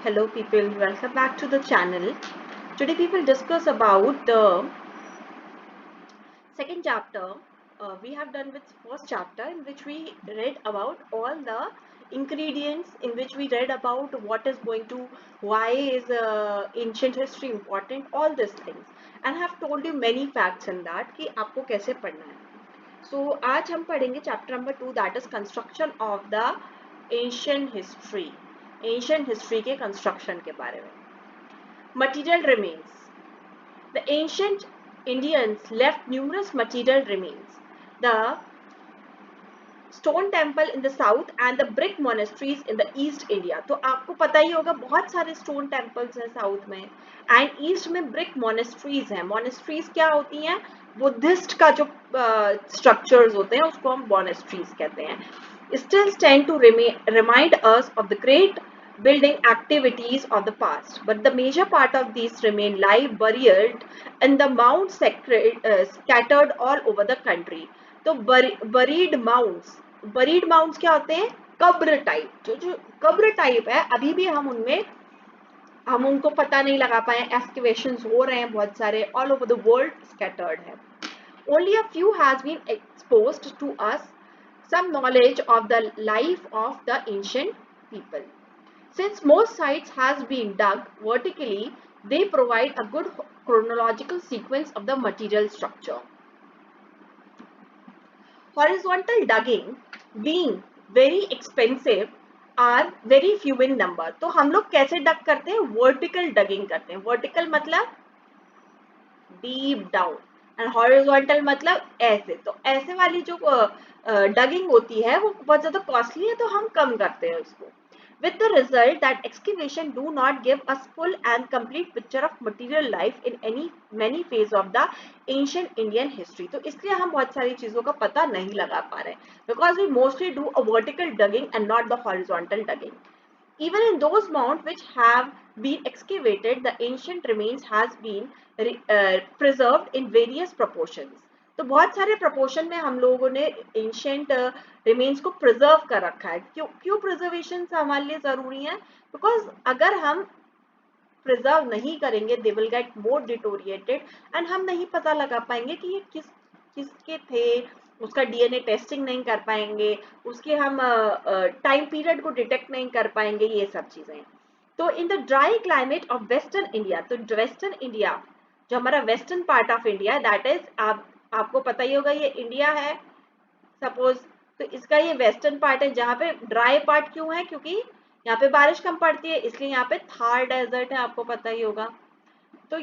Hello people, welcome back to the channel. Today we will discuss about the second chapter. We have done with first chapter in which we read about all the ingredients, in which we read about what is going to, why is ancient history important, all these things, and have told you many facts in that कि आपको कैसे पढ़ना है. So आज हम पढ़ेंगे chapter number 2, that is construction of the ancient history. Ancient history के construction के बारे में. Material remains. The ancient Indians left numerous material remains. The stone temple in the south and the brick monasteries in the east India. तो आपको पता ही होगा बहुत सारे stone temples हैं south में and east में brick monasteries हैं. Monasteries क्या होती हैं? बुद्धिस्ट का जो structures होते हैं उसको हम monasteries कहते हैं. Still stand to remind us of the great building activities of the past, but the major part of these remain lie buried in the mounds scattered all over the country. तो buried mounds क्या होते हैं? कब्र type, जो कब्र type है, अभी भी हम उनको पता नहीं लगा पाए. एक्सकेवेशंस हो रहे हैं बहुत सारे, all over the world scattered है. Only a few has been exposed to us some knowledge of the life of the ancient people. Since most sites has been dug vertically, they provide a good chronological sequence of the material structure. Horizontal digging being very expensive are very few in number. तो हम लोग कैसे डग करते हैं? Vertical डगिंग करते हैं. Vertical मतलब deep down and horizontal मतलब ऐसे. तो ऐसे वाली जो डगिंग होती है वो बहुत ज्यादा कॉस्टली है, तो हम कम करते हैं उसको. With the result that excavation do not give us full and complete picture of material life in many phase of the ancient Indian history. तो इसलिए हम बहुत सारी चीजों का पता नहीं लगा पा रहे हैं, because we mostly do a vertical digging and not the horizontal digging. Even in those mounds which have been excavated, the ancient remains has been preserved in various proportions. तो बहुत सारे proportion में हम लोगों ने ancient remains को preserve कर रखा है. क्यों preservation हमारे लिए जरूरी है? Because अगर हम प्रिजर्व नहीं करेंगे, they will get more deteriorated and हम नहीं पता लगा पाएंगे कि ये किसके थे, उसका डीएनए टेस्टिंग नहीं कर पाएंगे, उसके हम टाइम पीरियड को डिटेक्ट नहीं कर पाएंगे, ये सब चीजें. तो in the dry climate of western India, तो वेस्टर्न इंडिया जो हमारा western part of India, that is आपको पता ही होगा ये इंडिया है सपोज, तो इसका ये वेस्टर्न पार्ट है. जहाँ पे ड्राई पार्ट क्यों है? क्योंकि यहाँ पे बारिश कम पड़ती है, इसलिए यहाँ पे थार डेजर्ट है, आपको पता ही होगा. तो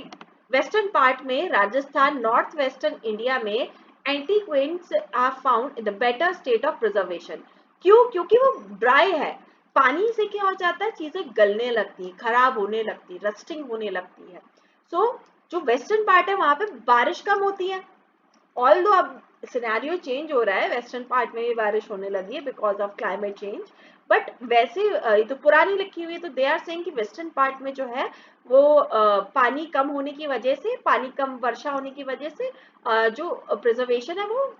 वेस्टर्न पार्ट में राजस्थान, नॉर्थ वेस्टर्न इंडिया में antiquities are found in the better state of preservation. क्यों? क्योंकि वो ड्राई है. पानी से क्या हो जाता है? चीजें गलने लगती, खराब होने लगती, रस्टिंग होने लगती है. सो जो वेस्टर्न पार्ट है वहां पे बारिश कम होती है. ऑल दो अब सिनेरियो चेंज हो रहा है, वेस्टर्न पार्ट में भी बारिश होने लगी है because of climate change, but वैसे ये तो पुरानी लिखी हुई है. तो दे आर सेइंग कि वेस्टर्न पार्ट में जो है वो पानी कम होने की वजह से, पानी कम वर्षा होने की वजह से जो प्रिजर्वेशन है वो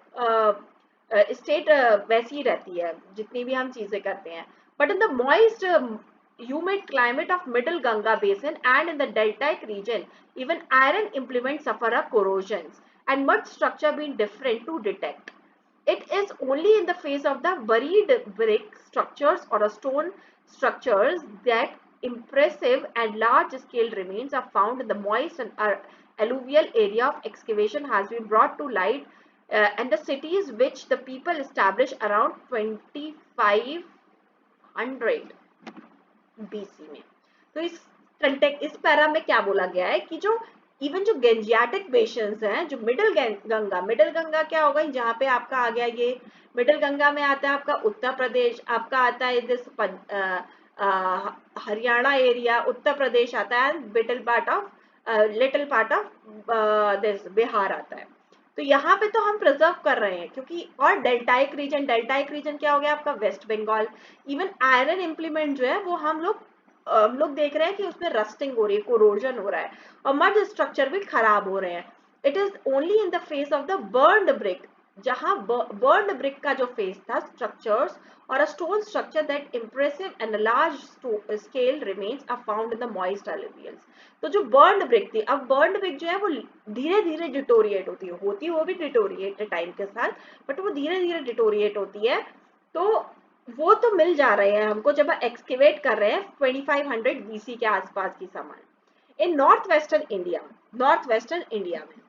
स्टेट वैसी ही रहती है जितनी भी हम चीजें करते हैं. But in the moist humid climate of middle Ganga basin and in the deltaic region, even iron implements suffer a corrosions and mud structure being different to detect. It is only in the face of the buried brick structures or a stone structures that impressive and large scale remains are found in the moist and alluvial area of excavation has been brought to light and the cities which the people established around 2500 BC में. तो इस para में क्या बोला गया है कि जो इवन जो गेंजियाटिक बेसिन्स हैं, जो मिडिल गंगा क्या होगा? जहाँ पे आपका आ गया ये मिडिल गंगा में आता है आपका उत्तर प्रदेश, आपका आता है दिस हरियाणा एरिया, उत्तर प्रदेश आता है, little part of this Bihar आता है. तो यहाँ पे तो हम प्रिजर्व कर रहे हैं क्योंकि, और डेल्टाइक रीजन क्या हो गया आपका? West Bengal. Even iron implement जो है वो हम लोग देख रहे हैं कि उसमें रस्टिंग हो रही है, कोरोजन हो रहा है, और मड स्ट्रक्चर भी खराब हो रहे हैं. It is only in the face of the burned brick जहां burned brick का जो फेस था, structures or a stone structure that impressive and a large scale remains are found in the moist alluvials. तो जो burned brick थी, अब burned brick जो है वो धीरे धीरे डिटोरिएट होती है वो भी डिटोरिएट है टाइम के साथ, बट वो धीरे धीरे डिटोरिएट होती है। तो वो तो मिल जा रहे हैं हमको जब एक्सकेवेट कर रहे हैं 2500 BC के आसपास की सामान इन नॉर्थ वेस्टर्न इंडिया में।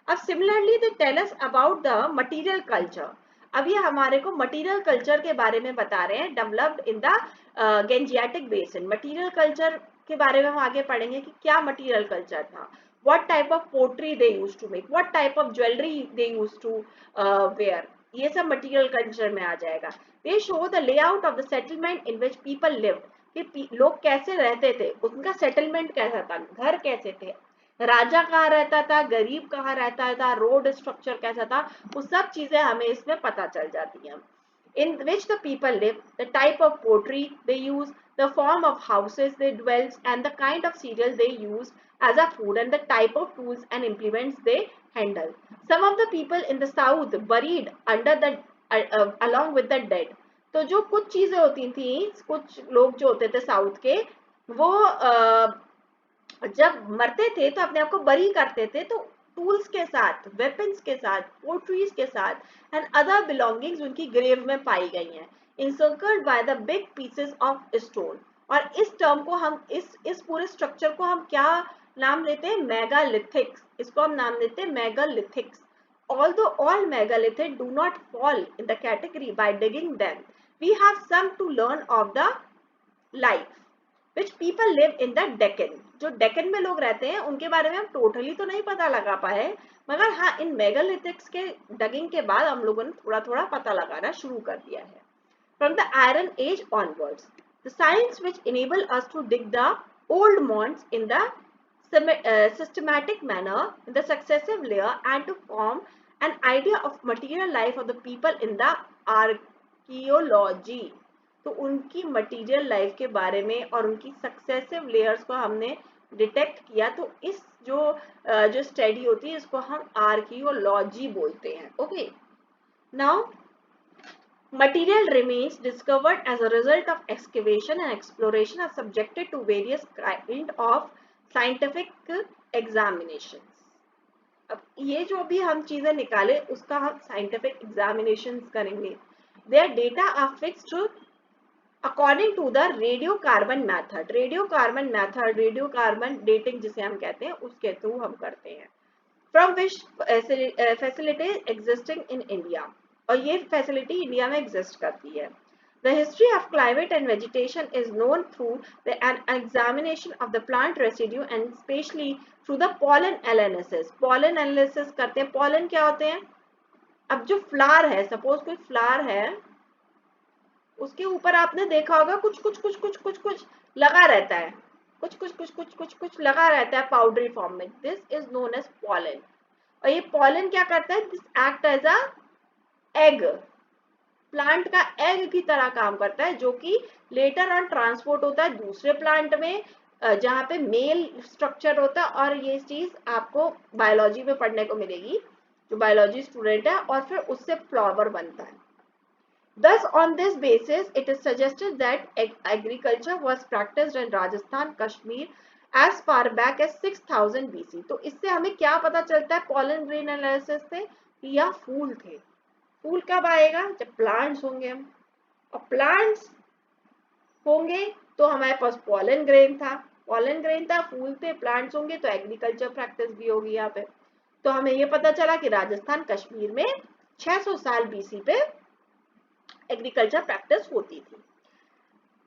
अब similarly they tell us about the material culture. अब ये हमारे को मटेरियल कल्चर के बारे में बता रहे हैं, developed in the Gangetic basin. Material culture के बारे में हम आगे पढ़ेंगे कि क्या मटेरियल कल्चर था, what type of pottery they use to make, what type of jewellery they use to wear, ये सब मटेरियल कल्चर में आ जाएगा। They show the layout of the settlement in which people lived, कि लोग कैसे रहते थे, उनका सेटलमेंट कैसा था, घर कैसे थे, राजा कहाँ रहता था, गरीब कहाँ रहता था, रोड स्ट्रक्चर कैसा था, वो सब चीजें हमें इसमें पता चल जाती हैं। In which the people live, the type of pottery they use, the form of houses they dwell, and the kind of cereal they use as a food, and the type of tools and implements they handle. Some of the people in the south buried under the along with the dead. तो जो कुछ चीजें होती थी, कुछ लोग जो होते थे साउथ के, वो जब मरते थे तो अपने आप को बरी करते थे, तो टूल्स के साथ, वेपन्स के साथ, पोट्रीज के साथ एंड अदर बिलोंगिंग्स उनकी ग्रेव में पाई गई हैं, इंसर्कल्ड by the big pieces of stone. और इस टर्म को हम इस पूरे स्ट्रक्चर को हम क्या नाम लेते हैं, मेगालिथिक्स। इसको हम नाम देते हैं मेगालिथिक्स। Although all megaliths do not fall in the category by digging them, we have some to learn of the life which people live in the Deccan। जो डेक्कन में लोग रहते हैं उनके बारे में हम टोटली तो नहीं पता लगा पाए, मगर हाँ इन मेगालिथिक्स के डगिंग के बाद हम लोगों ने थोड़ा थोड़ा पता लगाना शुरू कर दिया है। From the Iron Age onwards, the science which enable us to dig the old mounds in the systematic manner in the successive layer and to form an idea of material life of the people in the archaeology। तो उनकी material life के बारे में और उनकी successive layers को हमने detect किया, तो इस जो स्टडी होती है इसको हम आर्कियोलॉजी बोलते हैं। Okay, now material remains discovered as a result of excavation and exploration are subjected to various kind of scientific examinations। अब ये जो भी हम चीजें निकाले उसका हम साइंटिफिक एग्जामिनेशंस करेंगे। their data are fixed according to the radiocarbon method. Radiocarbon dating जिसे हम कहते हैं उसके थ्रू हम करते हैं। From which facilities existing in India, और ये फैसिलिटी इंडिया में एग्जिस्ट करती है। The history of climate and vegetation is known through an examination of the plant residue and especially through the pollen analysis। pollen analysis करते हैं। pollen क्या होते हैं, अब जो फ्लावर है, सपोज कोई फ्लावर है, उसके ऊपर आपने देखा होगा कुछ कुछ कुछ कुछ कुछ कुछ लगा रहता है, कुछ कुछ कुछ कुछ कुछ कुछ लगा रहता है पाउडरी फॉर्म में। This is known as pollen. और ये पॉलन क्या करता है, this act as a egg, plant का एग की तरह काम करता है, जो कि लेटर ऑन ट्रांसपोर्ट होता है दूसरे प्लांट में जहाँ पे मेल स्ट्रक्चर होता है। और ये चीज आपको बायोलॉजी में पढ़ने को मिलेगी, जो बायोलॉजी स्टूडेंट है, और फिर उससे फ्लावर बनता है। Thus, on this basis, it is suggested that agriculture was practiced in Rajasthan, Kashmir as far back as 6000 BC। तो इससे हमें क्या पता चलता है pollen grain analysis से, कि यह फूल थे। फूल कब आएगा, जब प्लांट्स होंगे हम, और प्लांट्स होंगे तो हमारे पास pollen grain था, फूल थे, प्लांट्स होंगे तो एग्रीकल्चर प्रैक्टिस भी होगी यहाँ पे। तो हमें ये पता चला कि राजस्थान कश्मीर में 600 साल BC पे एग्रीकल्चर प्रैक्टिस होती थी।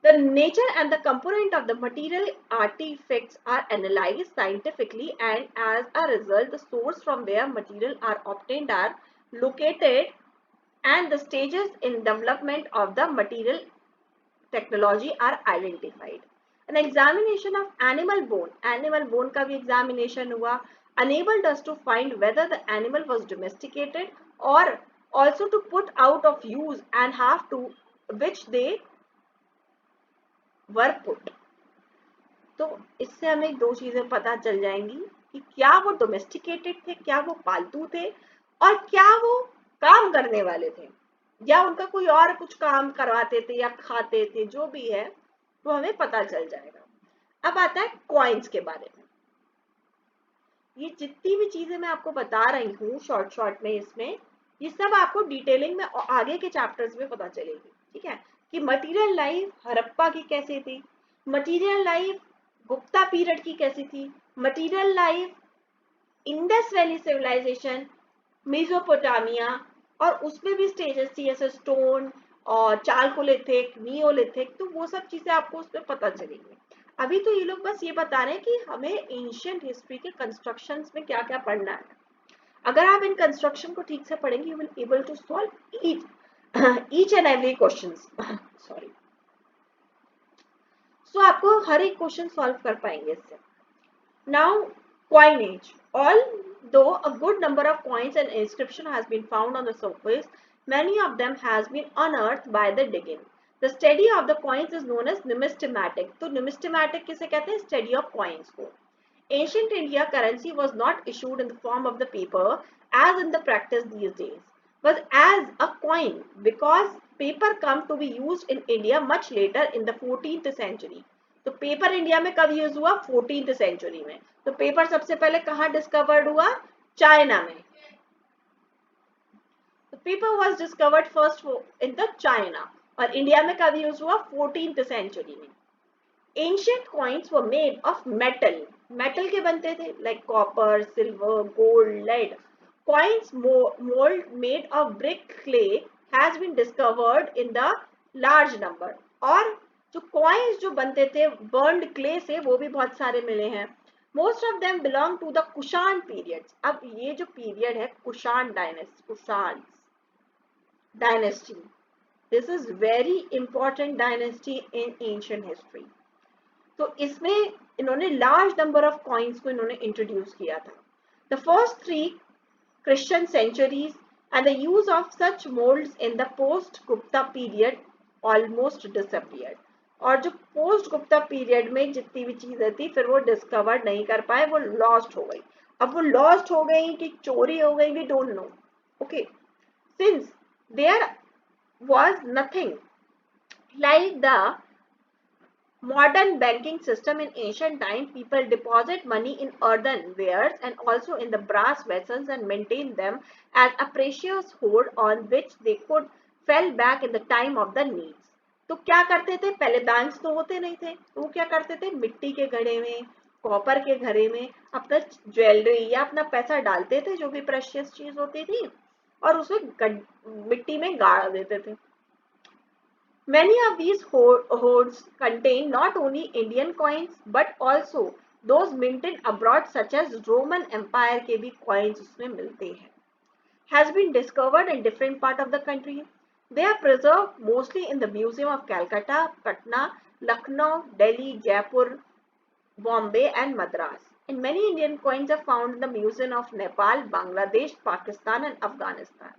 The nature and the component of the material artifacts are analyzed scientifically, and as a result, the source from where material are obtained are located, and the stages in development of the material technology are identified. An examination of animal bone का भी examination हुआ, enabled us to find whether the animal was domesticated or also to put out of use and have to which they were put। तो इससे हमें दो चीजें पता चल जाएंगी कि क्या वो डोमेस्टिकेटेड थे, क्या वो पालतू थे, और क्या वो काम करने वाले थे, या उनका कोई और कुछ काम करवाते थे या खाते थे, जो भी है वो हमें पता चल जाएगा। अब आता है कॉइन्स के बारे में। ये जितनी भी चीजें मैं आपको बता रही हूँ शॉर्ट शॉर्ट में, इसमें ये सब आपको डिटेलिंग में आगे के चैप्टर्स में पता चलेगी, ठीक है। कि मटेरियल लाइफ हड़प्पा की कैसी थी, मटेरियल लाइफ गुप्ता पीरियड की कैसी थी, material life Indus valley civilisation, Mesopotamia, और उसमें भी स्टेजेस थी जैसे स्टोन और चालकोलिथिक, नियोलिथिक, तो वो सब चीजें आपको उसमें पता चलेंगी। अभी तो ये लोग बस ये बता रहे हैं कि हमें एंशियंट हिस्ट्री के कंस्ट्रक्शंस में क्या क्या पढ़ना है। अगर आप इन कंस्ट्रक्शन को ठीक से पढ़ेंगे you will able to solve each and every question sorry. So आपको हर एक क्वेश्चन सॉल्व कर पाएंगे इससे। Now, coinage. Although a good number of coins and inscription has been found on the surface, many of them has been unearthed by the digging. The study of the coins is known as numismatic. तो numismatic किसे कहते हैं? Study of coins को. Ancient India currency was not issued in the form of the paper as in the practice these days, but as a coin because paper come to be used in India much later in the 14th century. तो paper India में कब use हुआ? 14th century में। तो paper सबसे पहले कहाँ discovered हुआ? चाइना में। तो paper was discovered first in the China, और इंडिया में कब यूज हुआ? 14th सेंचुरी में। Ancient coins were made of metal, metal के बनते थे like copper, silver, gold, lead. Coins mould made of brick clay has been discovered in the large number, और जो कॉइन्स जो बनते थे बर्न्ड क्ले से वो भी बहुत सारे मिले हैं। Most of them belong to the Kushan period. अब ये जो पीरियड है Kushan dynasty, Kushan dynasty, this is very important dynasty in ancient history. तो इसमें इन्होंने लार्ज नंबर ऑफ कॉइन्स को इन्होंने इंट्रोड्यूस किया था। The first 3 Christian centuries and the use of such molds in the post Gupta period almost disappeared. और जो post Gupta period में जितनी भी चीजें थी फिर वो डिस्कवर नहीं कर पाए, वो लॉस्ट हो गई। अब वो लॉस्ट हो गई कि चोरी हो गई, we don't know. Okay, since there was nothing like the modern banking system in ancient time, people deposit money in earthenwares and also in the brass vessels and maintain them as a precious hoard on which they could fall back in the time of the needs. तो क्या करते थे? पहले banks तो होते नहीं थे, तो वो क्या करते थे? मिट्टी के घड़े में, कॉपर के घड़े में अपना ज्वेलरी या अपना पैसा डालते थे, जो भी प्रेशियस चीज होती थी, और उसमें मिट्टी में गाड़ देते थे। Many of these hoards contain not only Indian coins but also those minted abroad such as Roman Empire के भी coins उसमें मिलते हैं। Has been discovered in different part of the country. They are preserved mostly in the Museum of Calcutta, Patna, Lucknow, Delhi, Jaipur, Bombay and Madras. And many Indian coins are found in the Museum of Nepal, Bangladesh, Pakistan and Afghanistan.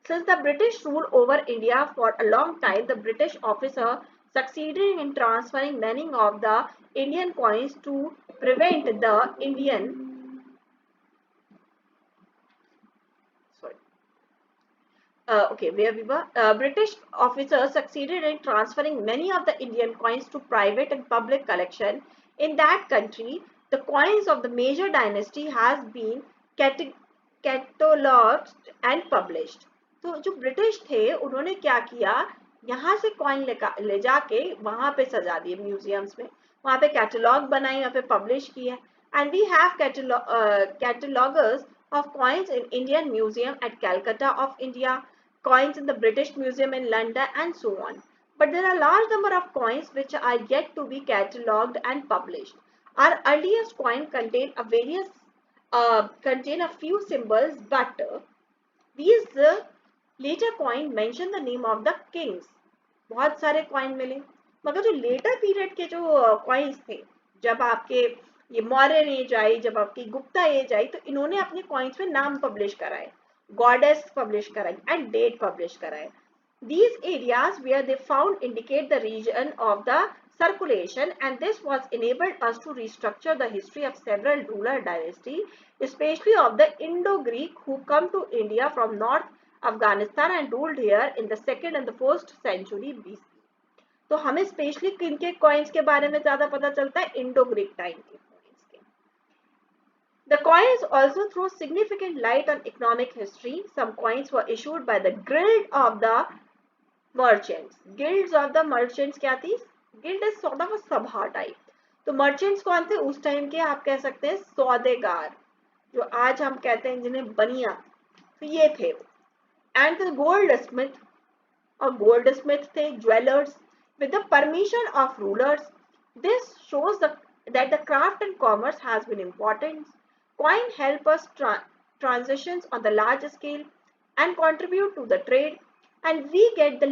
Since the British ruled over India for a long time, the British officer succeeded in transferring many of the Indian coins to prevent the British officers succeeded in transferring many of the Indian coins to private and public collection in that country. The coins of the major dynasty has been catalogued and published. तो जो British थे उन्होंने क्या किया, यहाँ से coin ले जाके वहां पे सजा दिए म्यूजियम्स में, वहां पे कैटलॉग बनाई, वहां पे पब्लिश किया। And we have cataloguers of coins in Indian Museum at Calcutta of India, coins in the British Museum in London, and so on. But there are a large number of coins which are yet to be catalogued and published. Our earliest coin contain a few symbols, but these later coin mention the name of the kings. बहुत सारे coin मिले, मगर जो letter period के जो coins थे, जब आपके ये मौर्यन एज आई, जब आपकी गुप्ता एज आई, तो इन्होंने अपने कॉइन्स में नाम पब्लिश कराए, गॉडेस पब्लिश कराई एंड डेट पब्लिश कराए। These areas where they found indicate the region of the circulation, and this was enabled us to restructure the history of several ruler dynasties, especially of the Indo-Greek who come to India from North Afghanistan and ruled here in the 2nd and the 1st century BC. तो हमें specially किनके coins के बारे में ज्यादा पता चलता है? इंडो ग्रीक टाइम के कॉइन्स के. The coins also throw significant light on economic history. Some coins were issued by the guild of the merchants. Guilds of the merchants क्या थी? Guild is sort of a sabha type. तो merchants कौन थे उस time के? आप कह सकते हैं सौदेगार, जो आज हम कहते हैं जिन्हें बनिया, तो ये थे. एंड द गोल्ड स्मिथ, और गोल्ड स्मिथ थे, jewellers, with the permission of rulers. This shows that the craft and commerce has been important. Coin help us transitions on the large scale and contribute to the trade, and we get the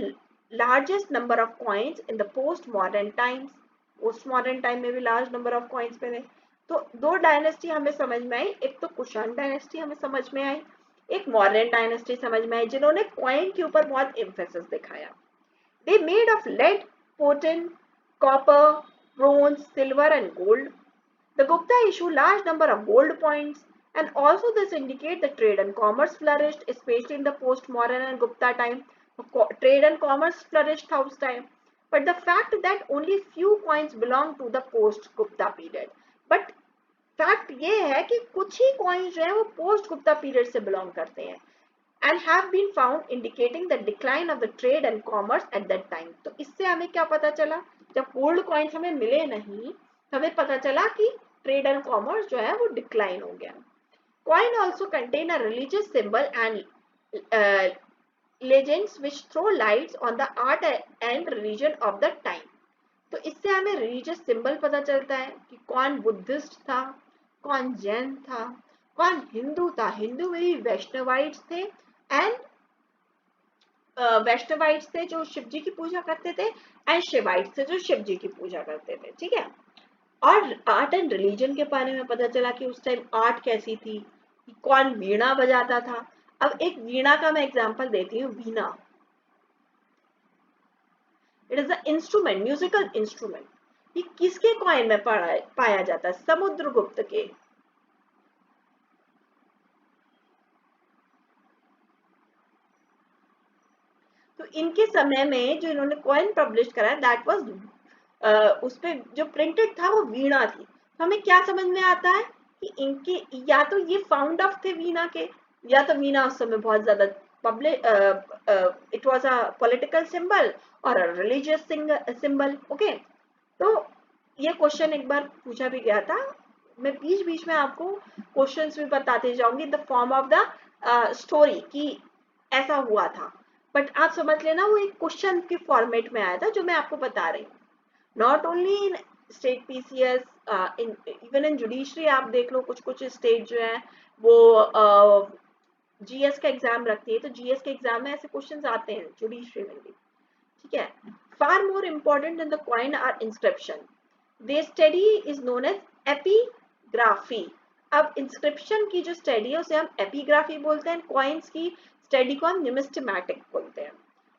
largest number of coins in the post-modern times. Post-modern time में भी large number of coins मिले. तो दो dynasty हमें समझ में आई, एक तो कुशान डायनेस्टी हमें समझ में आई, एक मौर्यन डायनेस्टी समझ में आई, जिन्होंने कॉइन के ऊपर बहुत एम्फेसिस दिखाया. They made of lead, potin, copper, bronze, silver and gold. The Gupta issue large number of gold points, and also this indicate that trade and commerce flourished, especially in the post-modern and Gupta time. Trade and commerce flourished those time. But the fact that only few coins belong to the post-Gupta period. But fact ये है कि कुछ ही coins जो है वो post Gupta period से belong करते हैं, and have been found indicating the decline of the trade and commerce at that time. तो इससे हमें क्या पता चला? जब गोल्ड कॉइन्स हमें मिले नहीं, हमें पता चला कि ट्रेड एंड कॉमर्स जो है वो डिक्लाइन हो गया. Coin also contain a religious symbol and legends which throw lights on the art and religion of the time. तो इससे हमें रिलीजियस सिंबल पता चलता है कि कौन बुद्धिस्ट था, कौन जैन था, कौन हिंदू था. हिंदू में भी वैष्णवाइट्स थे, एंड वैष्णवाइट्स थे जो शिव जी की पूजा करते थे, एंड शिवाइट्स थे जो शिव जी की पूजा करते थे. ठीक है. और आर्ट एंड रिलीजन के बारे में पता चला कि उस टाइम आर्ट कैसी थी, कि कौन वीणा बजाता था. अब एक वीणा का मैं एग्जांपल देती हूँ. Veena, it is a instrument, musical instrument. ये किसके कॉइन में पाया जाता है? समुद्रगुप्त के. तो इनके समय में जो इन्होंने कॉइन पब्लिश करा, दैट वाज उसपे जो प्रिंटेड था वो वीणा थी. तो हमें क्या समझ में आता है कि इनके या तो ये फाउंड ऑफ थे वीणा के, या तो वीणा उस समय बहुत ज्यादा public, it was a political symbol और अ रिलीजियस सिंबल. ओके. तो ये क्वेश्चन एक बार पूछा भी गया था. मैं बीच बीच में आपको क्वेश्चंस भी बताते जाऊंगी, the form of the story, कि ऐसा हुआ था. बट आप समझ लेना वो एक क्वेश्चन के फॉर्मेट में आया था जो मैं आपको बता रही हूँ. Not only in state PCS, even in judiciary आप देख लो, कुछ कुछ स्टेट जो है वो जीएस का एग्जाम रखती है, तो जीएस के एग्जाम में ऐसे क्वेश्चंस आते हैं जुडिशरी में भी. ठीक है. Far more important than the coin are inscription. They study is known as epigraphy. अब इंस्क्रिप्शन की जो स्टडी है उसे हम एपिग्राफी बोलते हैं, कॉइन्स की स्टडी को हम न्यूमिस्टमैटिक बोलते हैं.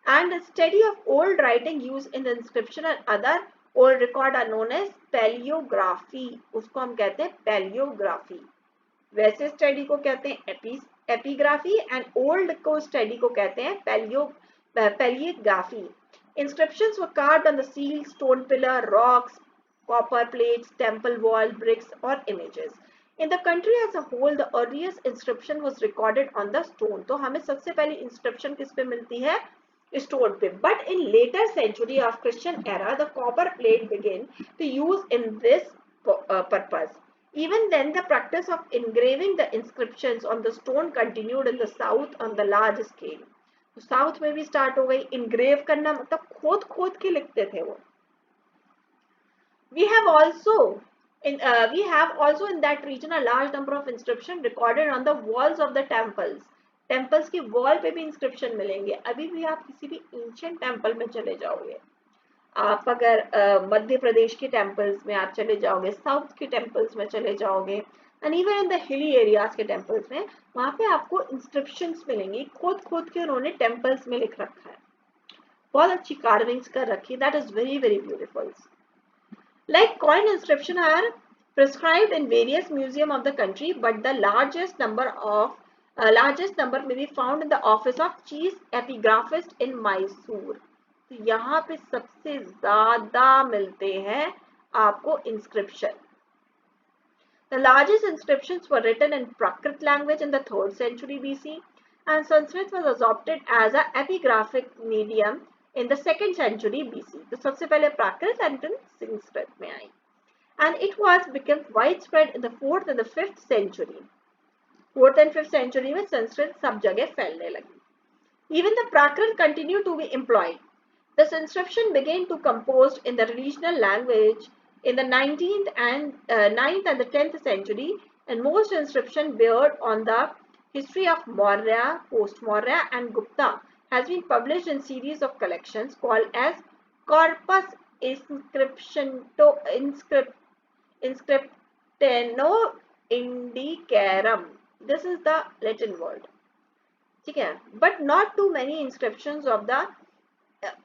And study of old writing use in the inscription and other old record are known as palaeography. उसको हम कहते हैं पैलियोग्राफी. वैसे स्टडी को कहते हैं एपिग्राफी, एंड ओल्ड को स्टडी को कहते हैं palaeography. Inscriptions were carved on the seal, stone pillar, rocks, copper plates, temple wall, bricks or images. In the country as a whole, the earliest inscription was recorded on the stone. तो हमें सबसे पहली inscription किस पे मिलती है? Stone पे. But in later century of Christian era, the copper plate began to use in this purpose. Even then, the practice of engraving the inscriptions on the stone continued in the south on the large scale. तो south में भी start हो गई. Engrave करना मतलब खोद खोद के लिखते थे वो. We have also in that region a large number of inscription recorded on the walls of the temples. Temples की वॉल पे भी इंस्क्रिप्शन मिलेंगे. अभी भी आप किसी भी एंशिएंट टेम्पल में चले जाओगे, आप अगर मध्य प्रदेश के टेम्पल्स में आप चले जाओगे, साउथ के टेम्पल्स में चले जाओगे, and even in the hilly areas के टेम्पल्स में, वहां पे आपको इंस्क्रिप्शंस मिलेंगी. खोद खोद के उन्होंने टेम्पल्स में लिख रखा है, बहुत अच्छी कार्विंग्स कर रखी है. That is very very beautiful. Like coin inscription are prescribed in various museum of the country, but the largest number of largest number may be found in the office of chief epigraphist in Mysore. तो यहाँ पे सबसे ज्यादा मिलते हैं आपको inscription. The largest inscriptions were written in Prakrit language in the 3rd century BC, and Sanskrit was adopted as an epigraphic medium in the 2nd century BC. तो सबसे पहले प्राकृत and then संस्कृत में आई, and it was become widespread in the 4th and the 5th century. 4th and 5th century में संस्कृत सब जगह फैलने लगी. Even the Prakrit continued to be employed. This inscription began to composed in the regional language in the 9th and the 10th century, and most inscription beared on the history of Maurya, post-Maurya and Gupta has been published in series of collections called as Corpus Inscripteno Indicarum. This is the Latin word. Okay, but not too many inscriptions of the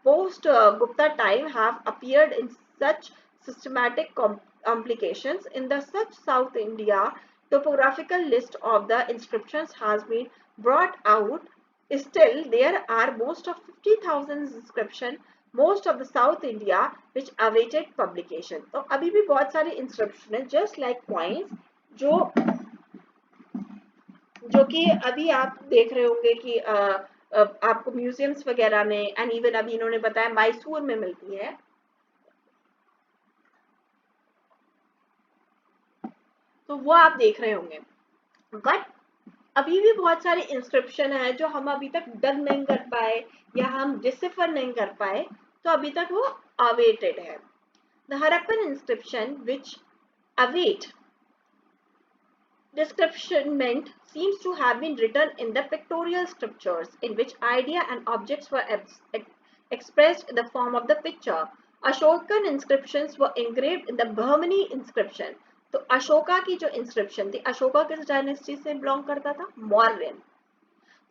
post Gupta time have appeared in such systematic complications. In the such South India topographical list of the inscriptions has been brought out. Still there are most of 50,000 inscription most of the South India which awaited publication. तो अभी भी बहुत सारे inscription है just like coins जो कि अभी आप देख रहे होंगे कि आपको म्यूजियम्स वगैरह में एंड इवन अभी इन्होंने बताया मैसूर में मिलती है. तो वो आप देख रहे होंगे. बट अभी भी बहुत सारे इंस्क्रिप्शन है जो हम अभी तक डग नहीं कर पाए या हम डिसिफर नहीं कर पाए, तो अभी तक वो अवेटेड है. The Harappan inscription which await descriptionment seems to have been written in the pictorial scriptures in which idea and objects were expressed in the form of the picture. Ashokan inscriptions were engraved in the Bahmani inscription. तो अशोका की जो inscription थी, अशोका किस dynasty से belong करता था? मौर्यन.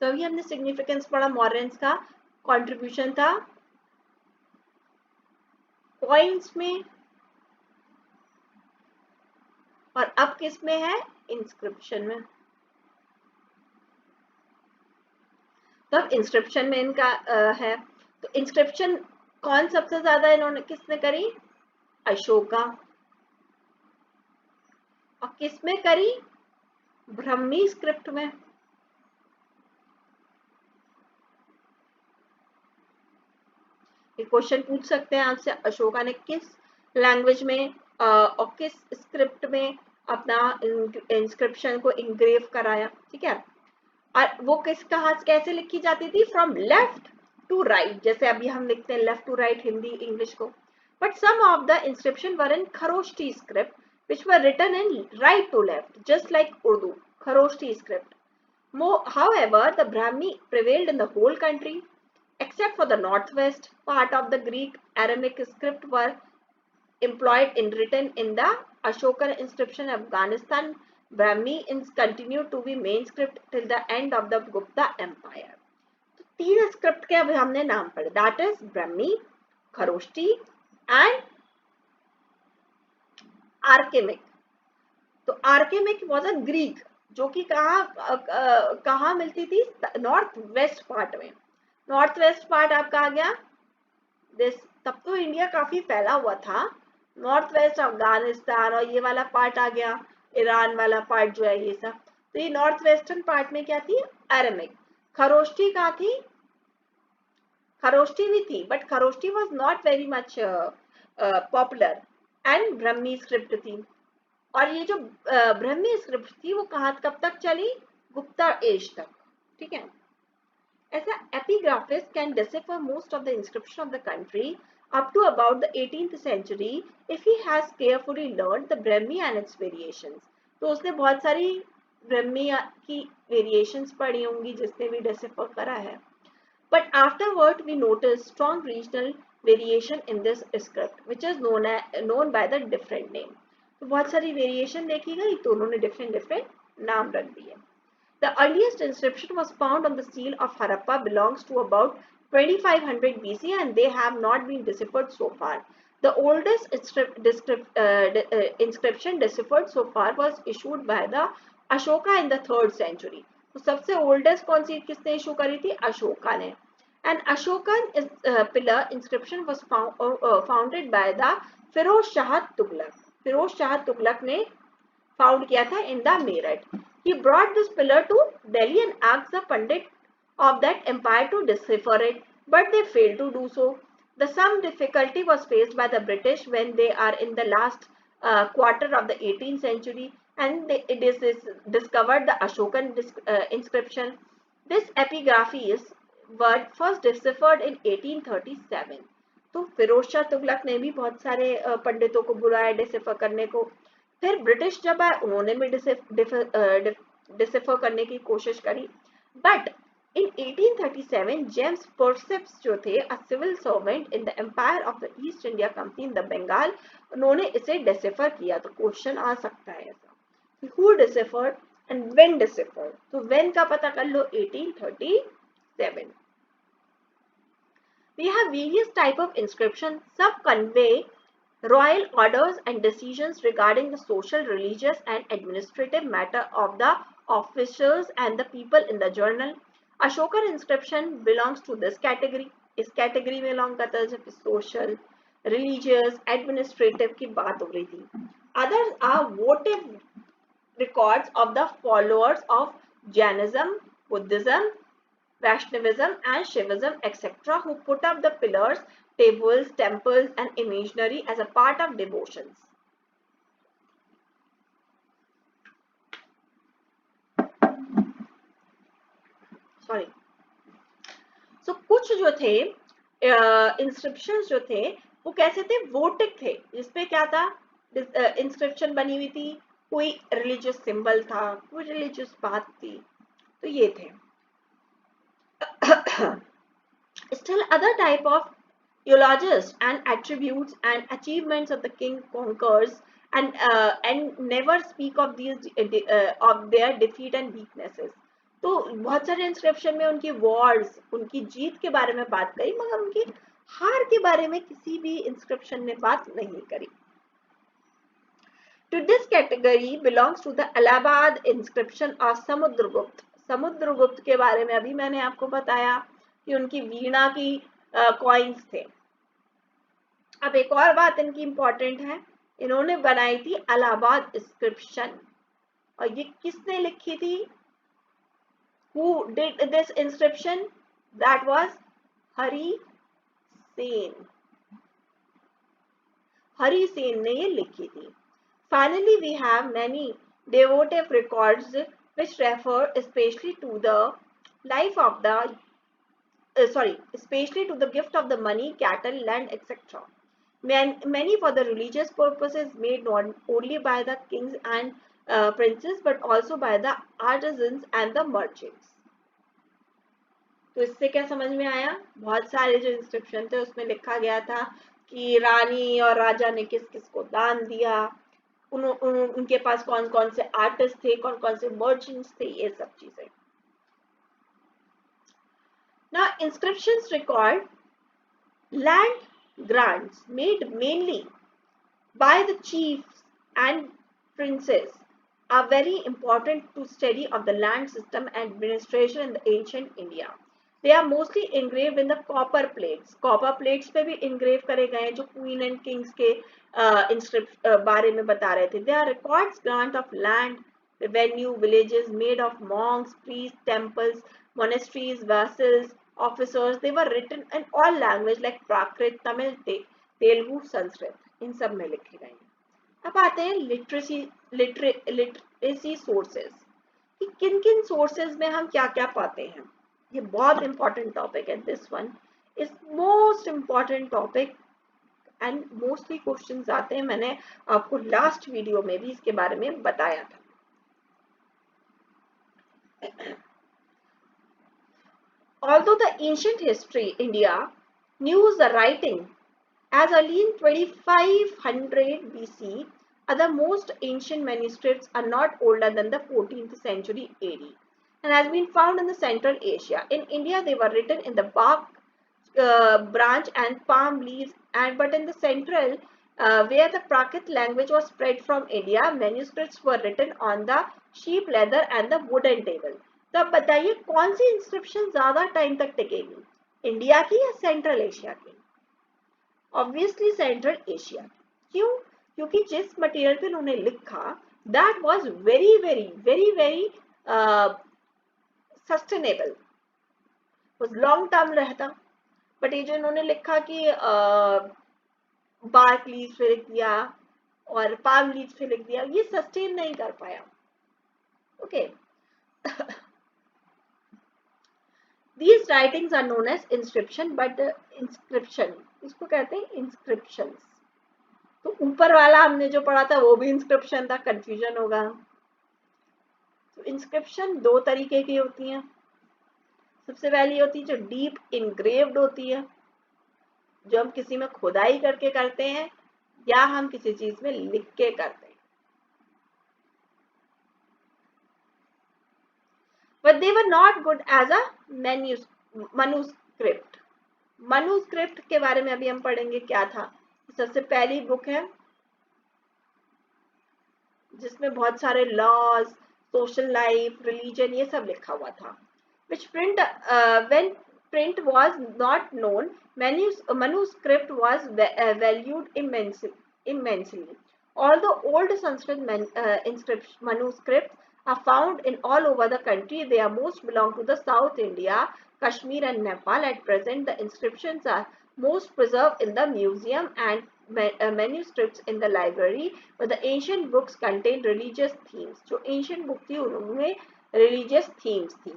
तो अभी हमने सिग्निफिकेंस पढ़ा मौर्यंस का कंट्रीब्यूशन था कॉइन्स में, और अब किस में है? इंस्क्रिप्शन में. तो अब इंस्क्रिप्शन में इनका है. तो इंस्क्रिप्शन कौन सबसे ज्यादा इन्होंने किसने करी? अशोका. और किस में करी? ब्रह्मी स्क्रिप्ट में. ये क्वेश्चन पूछ सकते हैं आपसे, अशोका ने किस लैंग्वेज में और किस स्क्रिप्ट में अपना इंस्क्रिप्शन को इंग्रेव कराया. ठीक है, और वो किस कहा कैसे लिखी जाती थी? फ्रॉम लेफ्ट टू राइट, जैसे अभी हम लिखते हैं left to right Hindi English को. But some of the inscription were in Kharoshthi script which were written in right to left, just like Urdu, Kharoshti script. However, the Brahmi prevailed in the whole country, except for the northwest part of the Greek Aramaic script were employed in written in the Ashoka inscription. Afghanistan Brahmi continued to be main script till the end of the Gupta Empire. तो तीन script के अब हमने नाम पढ़े, that is Brahmi, Kharoshti and आर्केमिक. तो आर्केमिक was a Greek जो कि कहाँ मिलती थी? नॉर्थ वेस्ट पार्ट में. नॉर्थ वेस्ट पार्ट आपका आ गया दिस. तब तो इंडिया काफी फैला हुआ था. नॉर्थ वेस्ट अफगानिस्तान और ये वाला पार्ट आ गया, ईरान वाला पार्ट जो है ये सब. तो ये नॉर्थ वेस्टर्न पार्ट में क्या थी? अरेमिक. खरोष्टी कहाँ थी? खरोष्टी भी थी but Kharoshthi was not very much popular and Brahmi script थी. और ये जो ब्रह्मी स्क्रिप्ट थी वो कहाँ कब तक चली? गुप्ता एज तक. ठीक है. ऐसा epigraphist can decipher most of the inscription of the country up to about the 18th century if he has carefully learned the Brahmi and its variations. तो उसने बहुत सारी ब्रह्मी की वेरिएशंस पढ़ी होंगी जिसने भी डिसिफर करा है. But afterward we notice strong regional variation in this script which is known by the different name. तो बहुत सारी वेरिएशन देखी गई तो उन्होंने डिफरेंट नाम रख दिए. The earliest inscription was found on the seal of Harappa belongs to about 2500 BC and they have not been deciphered so far. The oldest inscription deciphered so far was issued by the Ashoka in the 3rd century. तो सबसे oldest कौन सी किसने issue करी थी? अशोका ने। And Ashokan pillar inscription was founded by the Firoz Shah Tughlaq. Firoz Shah Tughlaq ने found किया था in the Meerut. He brought this pillar to Delhi and asked the Pandit of that empire to decipher it, but they failed to do so. The some difficulty was faced by the British when they are in the last quarter of the 18th century, and it is discovered the Ashokan inscription. This epigraphy is were first deciphered in 1837. तो फिरोज शाह तुगलक ने भी बहुत सारे पंडितों को बुलाया decipher करने को। फिर ब्रिटिश जब आए उन्होंने भी डिसिफर करने की कोशिश करी। बट इन 1837 जेम्स पर्सिप्स जो थे a civil servant in the empire of the East India Company in the Bengal, उन्होंने इसे डिसिफर किया। तो क्वेश्चन आ सकता है ऐसा, who deciphered and when deciphered? तो व्हेन का पता कर लो, 1837। We have various type of inscription. Some convey royal orders and decisions regarding the social, religious and administrative matter of the officers and the people in the journal. Ashokan inscription belongs to this category. इस category में belong करता है जब social, religious, administrative की बात हो रही थी. Others are votive records of the followers of Jainism, Buddhism, Vaishnavism and Shivism etc. who put up the pillars, tables, temples and imaginary as a part of devotions. Sorry. So कुछ जो थे inscriptions जो थे वो कैसे थे? वोटिक थे, जिसपे क्या था? इंस्क्रिप्शन बनी हुई थी, कोई रिलीजियस सिंबल था, कोई रिलीजियस बात थी, तो ये थे। Still other type of eulogies and attributes and achievements of the king conquers and never speak of these of their defeat and weaknesses. तो बहुत सारे इंस्क्रिप्शन में उनकी वॉर्स, उनकी जीत के बारे में बात करी, मगर उनकी हार के बारे में किसी भी इंस्क्रिप्शन ने बात नहीं करी। To this category belongs to the Allahabad inscription of Samudragupta. Samudragupta के बारे में अभी मैंने आपको बताया कि उनकी वीणा की कॉइन्स थे। अब एक और बात इनकी इंपॉर्टेंट है, इन्होंने बनाई थी इलाहाबाद इंस्क्रिप्शन, और ये किसने लिखी थी? Who did this inscription? That was Hari Sen. Hari Sen ने ये लिखी थी। Finally, we have many devotive records which refer especially to the life of the especially to the gift of the money, cattle, land, etc. Many for the religious purposes made not only by the kings and princes but also by the artisans and the merchants. तो इससे क्या समझ में आया? बहुत सारे जो inscription थे उसमें लिखा गया था कि रानी और राजा ने किस किस को दान दिया, उनके पास कौन कौन से आर्टिस्ट थे, कौन कौन से मर्चेंट्स थे, ये सब चीजें। Now inscriptions record land grants made mainly by the chiefs and princes are very important to study of the land system and administration in the ancient India. They are mostly engraved in the copper plates. Copper plates पे भी engrave करे गए हैं जो queen and kings के बारे में बता रहे थे। They are records grant of land, revenue, villages made of monks, priests, temples, monasteries, vassals, officers. They were written in all language like Prakrit, Tamil, Telugu, Sanskrit. इन सब में लिखे गए हैं। अब आते हैं लिटरेसी सोर्सेज कि किन किन सोर्सेज में हम क्या क्या पाते हैं। ये बहुत इंपॉर्टेंट टॉपिक है। This one is most important topic and mostly questions आते हैं। मैंने आपको लास्ट वीडियो में भी इसके बारे में बताया था। Although the ancient history India knew the writing as early in 2500 BC, other most ancient manuscripts are not older than the 14th century AD and has been found in the Central Asia. In India, they were written in the bark branch and palm leaves, but in the central, where the Prakrit language was spread from India, manuscripts were written on the sheep leather and the wooden table. तो अब बताइए कौन सी inscription ज्यादा time तक टिकेगी, India की या central Asia की? Obviously central Asia. क्यों? क्योंकि जिस मटेरियल पे उन्होंने लिखा that was very very very very sustainable, long term रहता। बट ये जो इन्होंने लिखा कि बार्क लीव्स पे लिख दिया और पाम लीव्स पे लिख दिया, ये सस्टेन नहीं कर पाया। Okay, These writings are known as inscription, but the inscription इसको कहते हैं inscriptions। तो ऊपर वाला हमने जो पढ़ा था वो भी इंस्क्रिप्शन था, कंफ्यूजन होगा। तो इंस्क्रिप्शन दो तरीके की होती हैं। सबसे पहली होती है जो डीप इनग्रेव्ड होती है, जो हम किसी में खुदाई करके करते हैं या हम किसी चीज में लिख के करते हैं। But they were not good as a manuscript। manuscript के बारे में अभी हम पढ़ेंगे क्या था। सबसे पहली बुक है जिसमें बहुत सारे लॉज, सोशल लाइफ, रिलीजन ये सब लिखा हुआ था। which print when print was not known, manuscript was valued immensely. Although old Sanskrit manuscripts are found in all over the country, they are most belong to the South India, Kashmir and Nepal. At present, the inscriptions are most preserved in the museum and manuscripts in the library, but the ancient books contain religious themes। जो ancient book थी उनमें religious themes थी।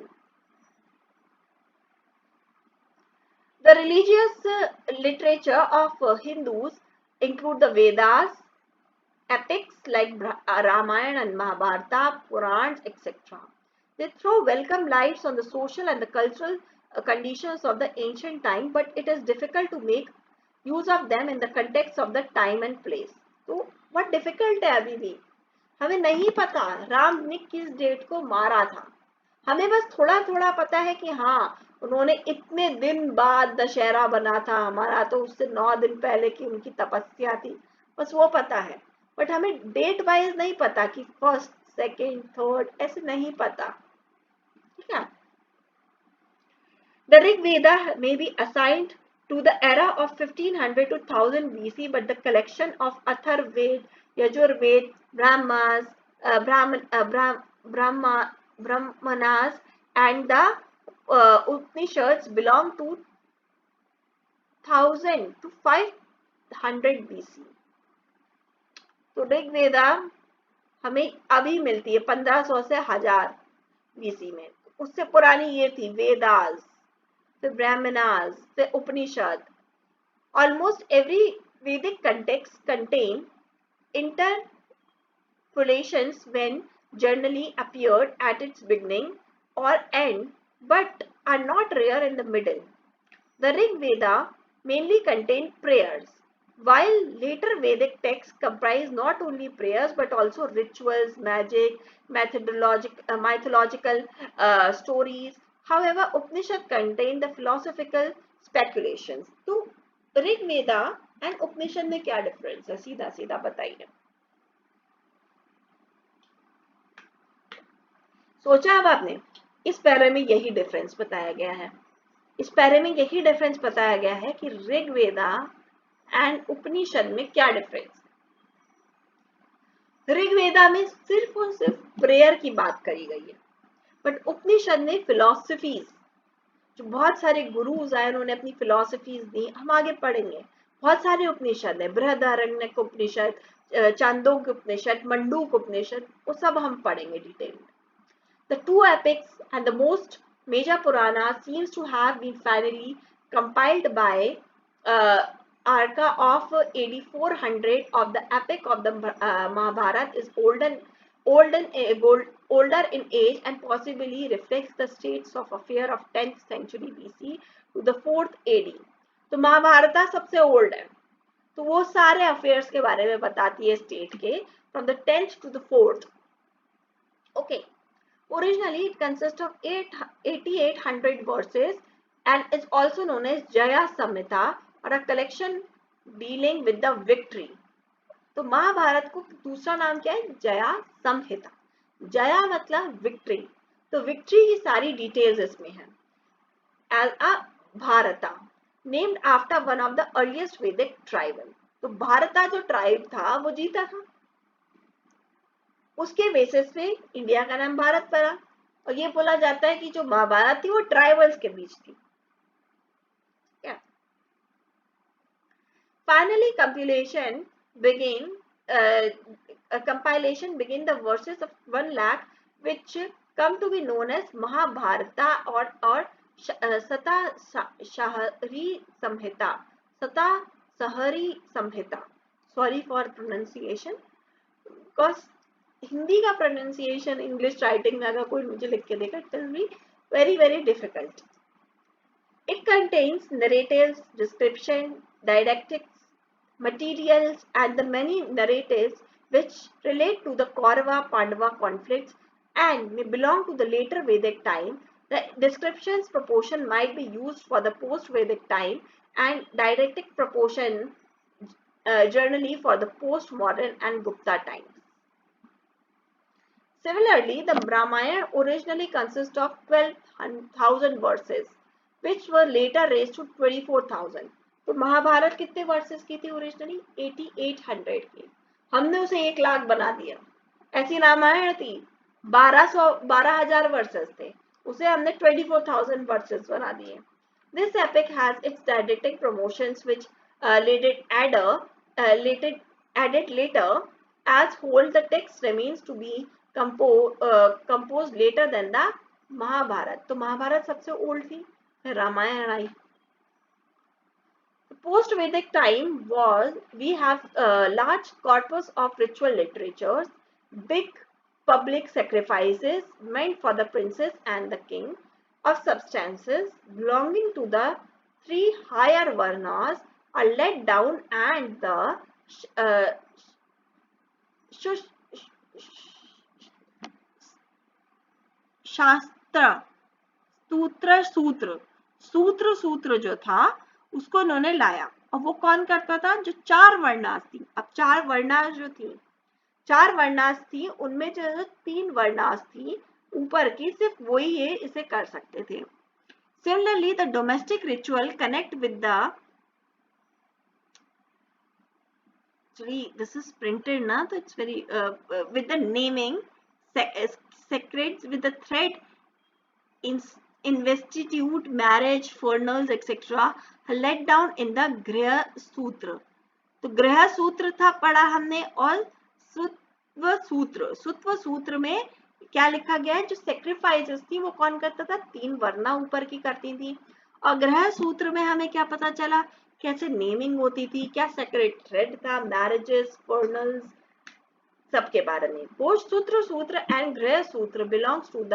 The religious literature of Hindus include the Vedas, epics like Ramayana and Mahabharata, Purans, etc. They throw welcome lights on the social and the cultural conditions of the ancient time, but it is difficult to make use of them in the context of the time and place। तो what difficult है अभी भी, हमें नहीं पता राम ने किस date को मारा था। हमें बस थोड़ा थोड़ा पता है कि हाँ उन्होंने इतने दिन बाद दशहरा बना था, हमारा तो उससे 9 दिन पहले की उनकी तपस्या थी, बस वो पता है। बट हमें डेट वाइज नहीं पता कि फर्स्ट, सेकेंड, थर्ड, ऐसे नहीं पता। ठीक है। The Rig Veda may be assigned to the era of 1500 to 1000 BC, but the collection of Atharvaved, Yajurved, Brahmas, Brahmanas, and the Upanishads belong to 1000 to 500 BC। तो ऋग वेदा हमें अभी मिलती है 1500 से 1000 BC में। उससे पुरानी ये थी वेदास, फिर ब्राह्मणास, फिर उपनिषद। Almost every Vedic context contain interpolations when generally appeared at its beginning or end, but are not rare in the middle. The Rig Veda mainly contained prayers, while later Vedic texts comprise not only prayers but also rituals, magic, mythological stories. However, Upanishad contain the philosophical speculations। तो ऋग वेदा and उपनिषद में क्या difference है, सीधा सीधा बताइए। सोचा अब आपने? इस पैरे में यही डिफरेंस बताया गया है। इस पैरे में यही डिफरेंस बताया गया है कि ऋग वेदा एंड उपनिषद में क्या डिफरेंस है। ऋग वेदा में सिर्फ और सिर्फ प्रेयर की बात करी गई है, बट उपनिषद में फिलॉसफीज, जो बहुत सारे गुरुज आए उन्होंने अपनी फिलॉसफीज दी, हम आगे पढ़ेंगे। बहुत सारे उपनिषद है, बृहदारण्यक उपनिषद, चांदोग्य उपनिषद, मंडूक उपनिषद, वो सब हम पढ़ेंगे डिटेल में। The two epics and the most major Purana seems to have been finally compiled by Arka of AD 400 of the epic of the Mahabharata is older in age and possibly reflects the states of affair of 10th century BC to the 4th AD। तो महाभारता सबसे old है, तो वो सारे affairs के बारे में बताती है स्टेट के, from the 10th to the 4th। Okay. Originally, it consists of 8800 verses and is also known as Jaya Samhita or a collection dealing with the victory। तो महाभारत को दूसरा नाम क्या है? जया संहिता। जया मतलब विक्ट्री, तो विक्ट्री की सारी डिटेल्स इसमें है। एज अ भारता named after one of the earliest वैदिक ट्राइबल, तो भारता जो ट्राइब था वो जीता था, उसके बेसिस पे इंडिया का नाम भारत पड़ा। और ये बोला जाता है कि जो महाभारत थी वो ट्राइबल्स के बीच थी। Finally, compilation begin the verses of 1 lakh, which come to be known as Mahabharata or Sata Shahari Samhita. Sata Sahari Samhita. Sorry for pronunciation, because Hindi का pronunciation इंग्लिश राइटिंग में अगर कोई मुझे लिख के देगा, it will be very very difficult. It contains narratives, description, didactics, materials, and the many narratives which relate to the Kaurava-Pandava conflicts and may belong to the later Vedic time. The description's proportion might be used for the post-Vedic time and didactic proportion generally for the post-modern and Gupta times. Similarly, the Ramayana originally consists of 12,000 verses, which were later raised to 24,000. तो महाभारत कितने versus की थी originally? 8800 की, हमने उसे 1 लाख बना दिया। ऐसी रामायण थी 12,000 वर्सेस थे, उसे हमने 24,000 वर्सेस बना दिए। This epic has its didactic promotions which added later, as whole the text remains to be composed later than the Mahabharat. तो महाभारत सबसे ओल्ड थी, फिर रामायण आई। Post Vedic time was, we have a large corpus of ritual literatures, big public sacrifices meant for the princess and the king, of substances belonging to the 3 higher varnas are let down, and the uh, शास्त्र सूत्र जो था उसको उन्होंने लाया। और वो कौन करता था? जो 4 वर्णास थी। अब 4 वर्णास जो थी, 4 वर्णास थी, उनमें जो 3 वर्णास थी ऊपर की, सिर्फ वही ये इसे कर सकते थे। Similarly, the domestic ritual connect with the, actually this is printed na, so it's very with the naming sacred with the thread investitude, marriage, funerals, etc. let down in the Griha Sutra. तो ग्रह सूत्र था पढ़ा हमने, और सुत्व सूत्र में क्या लिखा गया है? जो सेक्रीफाइसेस थी वो कौन करता था? 3 वर्णा ऊपर की करती थी। और ग्रह सूत्र में हमें क्या पता चला? कैसे नेमिंग होती थी, क्या सेक्रेट थ्रेड था, मैरिजेस, फर्नल्स, सबके बारे में। Both Sutra and Grihya Sutra belongs to the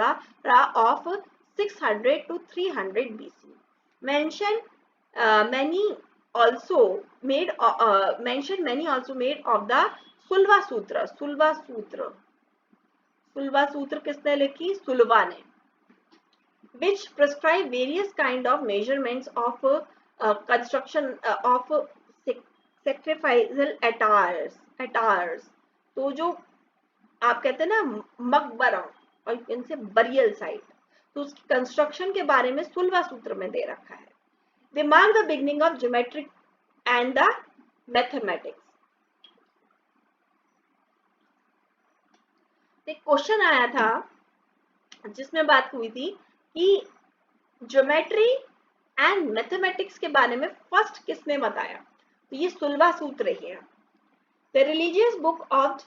of 600 to 300 BC. Many also made of the Sulba Sutra किसने लिखी? सुलवा ने, which prescribe various kind of measurements of construction of sacrificial attires. तो जो आप कहते हैं ना मकबरा और इनसे बरियल साइट, तो उसकी कंस्ट्रक्शन के बारे में सुलवा सूत्र में दे रखा है। They mark the beginning of geometry and the mathematics. एक क्वेश्चन आया था जिसमें बात हुई थी कि ज्योमेट्री एंड मैथमेटिक्स के बारे में फर्स्ट किसने बताया? तो ये सुलवा सूत्र ही है। The religious book of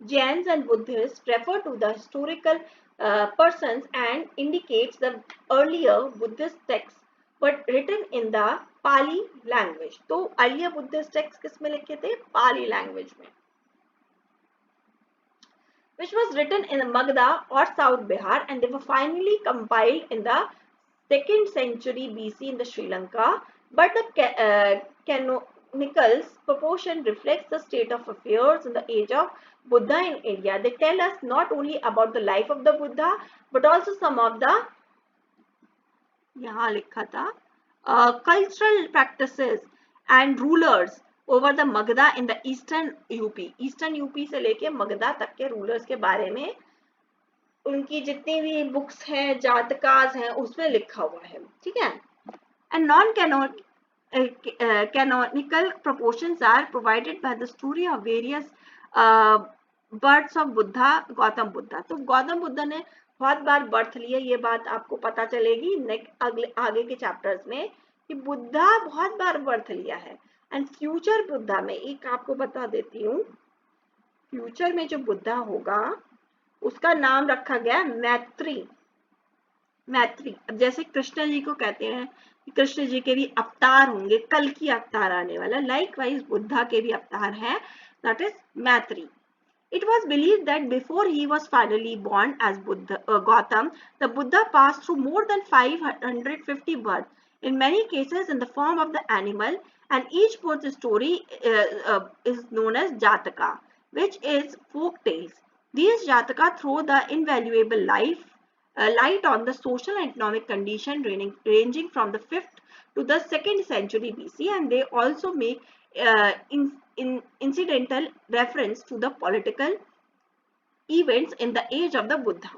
Jains and Buddhists refer to the historical persons and indicates the earlier Buddhist texts but written in the Pali language. तो earlier Buddhist texts किस में लिखे थे? Pali language में, which was written in Magadha or South Bihar, and they were finally compiled in the 2nd century BC in the Sri Lanka. But the canonicals proportion reflects the state of affairs in the age of Buddha in India. They tell us not only about the life of the Buddha but also some of the, यहाँ लिखा था, cultural practices and rulers over the Magadha in the eastern UP से लेके मगधा तक के rulers के बारे में उनकी जितनी भी बुक्स हैं, जातकास हैं, उसमें लिखा हुआ है, ठीक है। And non canonical proportions are provided by the story of various births of Buddha, Gautam Buddha. तो गौतम बुद्ध ने बहुत बार बर्थ लिया, ये बात आपको पता चलेगी नेक्स्ट अगले आगे के चैप्टर्स में कि बुद्धा बहुत बार बर्थ लिया है। एंड फ्यूचर बुद्धा में एक आपको बता देती हूँ, फ्यूचर में जो बुद्धा होगा उसका नाम रखा गया मैत्री। मैत्री, अब जैसे कृष्ण जी को कहते हैं कि कृष्ण जी के भी अवतार होंगे, कल की अवतार आने वाला, लाइकवाइज बुद्धा के भी अवतार है, दैट इज मैत्री। It was believed that before he was finally born as Gautam, the Buddha passed through more than 550 births, in many cases in the form of the animal, and each birth story is known as Jataka, which is folk tales. These Jataka throw the invaluable light on the social and economic condition ranging from the 5th to the 2nd century BC, and they also make incidental reference to the political events in the age of the Buddha.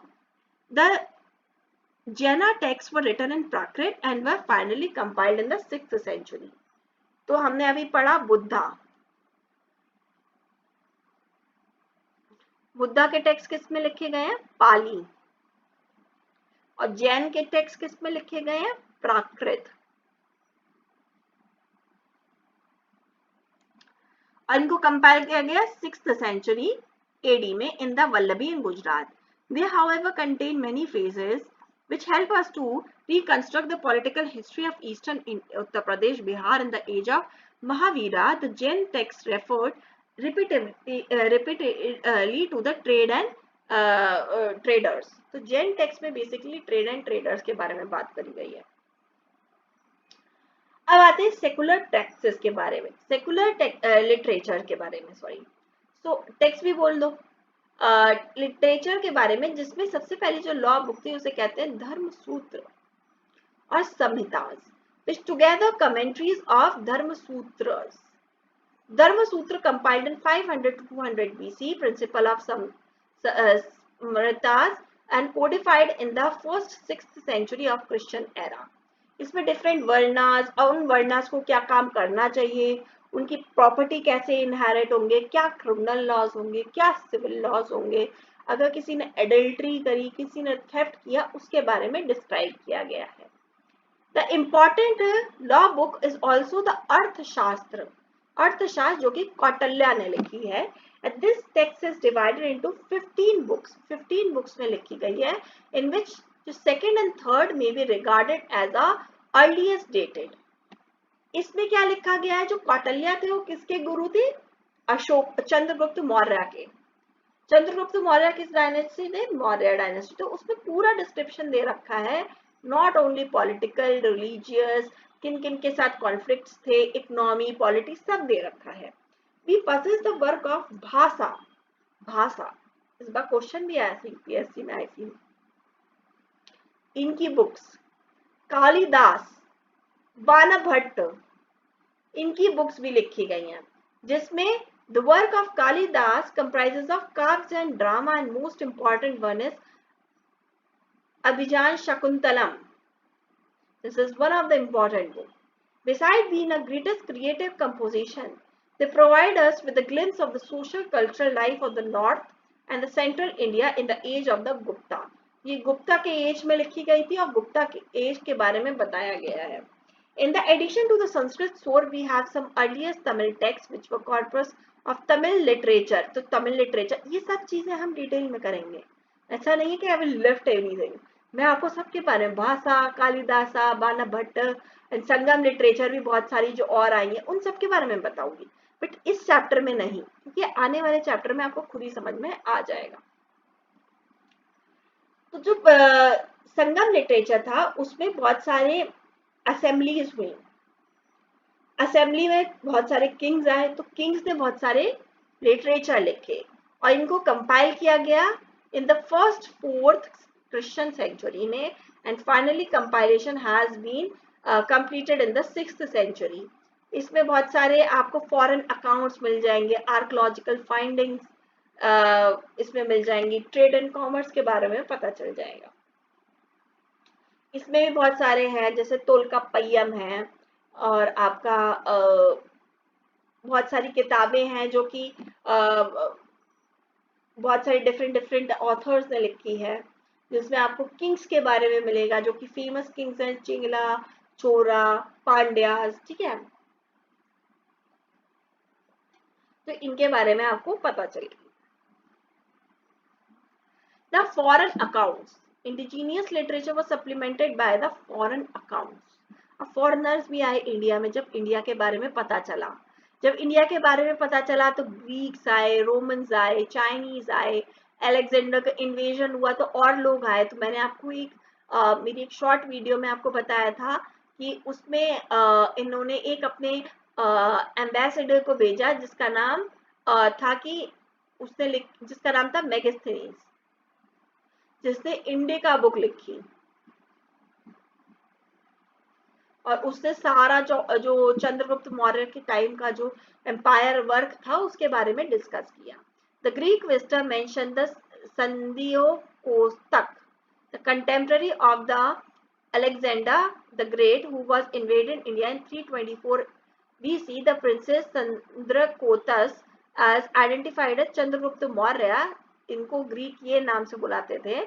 The Jaina texts were written in Prakrit and were finally compiled in the 6th century. तो हमने अभी पढ़ा बुद्धा। बुद्धा के text किस में लिखे गए हैं? पाली। और जैन के टेक्स्ट किस में लिखे गए हैं? प्राकृत। और इनको कंपाइल किया गया 6th century AD में in the Vallabhi in Gujarat. They however contain many phases which help us to reconstruct the political history of eastern Uttar Pradesh, Bihar in the age of Mahavira. The Jain text referred repeatedly to the trade and traders. तो Jain text में basically trade and traders के बारे में बात करी गई है। अब आते हैं सेकुलर टेक्सेस के बारे में, सेकुलर लिटरेचर के बारे में, सॉरी, सो टेक्स्ट भी बोल दो। लिटरेचर के बारे में जिसमें सबसे पहली जो लॉ बुक थी उसे कहते हैं धर्म सूत्र और Samhitas, which together commentaries of धर्म सूत्रस। धर्म सूत्र compiled in 500 to 200 BC, principle of samhitas and codified in the 1st-6th century of Christian era. इसमें डिफरेंट वर्णास और उन वर्णास को क्या काम करना चाहिए, उनकी प्रॉपर्टी कैसे इनहेरिट होंगे, क्या क्रिमिनल लॉज होंगे, क्या सिविल लॉज होंगे, अगर किसी ने एडल्ट्री करी, किसी ने थेफ्ट किया, उसके बारे में डिस्क्राइब किया गया है। The important law book is also the Arthashastra, Arthashastra जो कि कौटिल्य ने लिखी है। This text is divided into 15 books, 15 books में लिखी गई है, इन विच जो सेकेंड एंड थर्ड में be regarded as a earliest dated. इसमें क्या लिखा गया है? जो कौटिल्य थे वो किसके गुरु थे? अशोक, चंद्रगुप्त मौर्य के। चंद्रगुप्त मौर्य किस डायनेस्टी थे? मौर्य डायनेस्टी। तो उसमें पूरा डिस्क्रिप्शन दे रखा है, नॉट ओनली पॉलिटिकल, रिलीजियस, किन किन के साथ कॉन्फ्लिक्ट्स थे, इकोनॉमी, पॉलिटिक्स, सब दे रखा है। We possess the work of Bhasa, Bhasa, इस बार क्वेश्चन भी आया यूपीएससी में आई थी। इनकी बुक्स कालिदास, बाणभट्ट, इनकी बुक्स भी लिखी गई हैं, जिसमें the work of Kalidas comprises of cards and drama, and most important one is Abhijan Shakuntalam. This is one of the important books. Besides being a greatest creative composition, they provide us with a glimpse of the social cultural life of the north and the central India in the age of the Gupta. ये गुप्ता के as में लिखी गई थी और गुप्ता के as के बारे में बताया गया है। In the addition to the Sanskrit source, we have some earliest Tamil texts which were corpus of Tamil literature. तो तमिल लिटरेचर, ये सब चीजें हम डिटेल में करेंगे, ऐसा नहीं है कि I will lift everything। मैं आपको सबके बारे में, भाषा, Kalidasa, Banabhatta and Sangam literature भी बहुत सारी जो और आई है, उन सब के बारे में बताऊंगी, बट इस चैप्टर में नहीं, क्योंकि आने वाले चैप्टर में आपको खुद ही समझ में आ जाएगा। तो जो संगम लिटरेचर था उसमें बहुत सारे असेंबलीज हुई, असेंबली में बहुत सारे किंग्स आए, तो किंग्स ने बहुत सारे लिटरेचर लिखे और इनको कंपाइल किया गया in the 1st-4th Christian century में, and finally compilation has been completed in the 6th century. इसमें बहुत सारे आपको फॉरेन अकाउंट्स मिल जाएंगे, आर्कोलॉजिकल फाइंडिंग्स, इसमें मिल जाएंगी, ट्रेड एंड कॉमर्स के बारे में पता चल जाएगा। इसमें भी बहुत सारे हैं, जैसे तोलकाप्पयम है, और आपका बहुत सारी किताबें हैं जो कि बहुत सारे डिफरेंट डिफरेंट ऑथर्स ने लिखी है, जिसमें आपको किंग्स के बारे में मिलेगा, जो कि फेमस किंग्स हैं, चिंगला, चोरा, पांड्यास, ठीक है, तो इनके बारे में आपको पता चलेगा। The foreign accounts. Indigenous literature was supplemented by the foreign accounts. अब foreigners भी आए इंडिया में, जब इंडिया के बारे में पता चला, जब इंडिया के बारे में पता चला तो ग्रीक्स आए, रोमन्स आए, चाइनीज आए, अलेक्जेंडर का इन्वेजन हुआ तो और लोग आए। तो मैंने आपको मेरी एक शॉर्ट वीडियो में आपको बताया था कि उसमें इन्होंने एक अपने एम्बेसडर को भेजा, जिसका नाम था कि जिसका नाम था मेगास्थनीज, जिसने इंडिका बुक लिखी, और उसने सारा जो चंद्रगुप्त मौर्य के टाइम का जो एम्पायर वर्क था उसके बारे में डिस्कस किया। द ग्रीक विस्टम मेंशन द संधियों कोष्टक, the contemporary of the Alexander the Great, who was invaded India in 324 BC. The princess Chandrakotas as identified as Chandragupta Maurya, इनको ग्रीक ये नाम से बुलाते थे,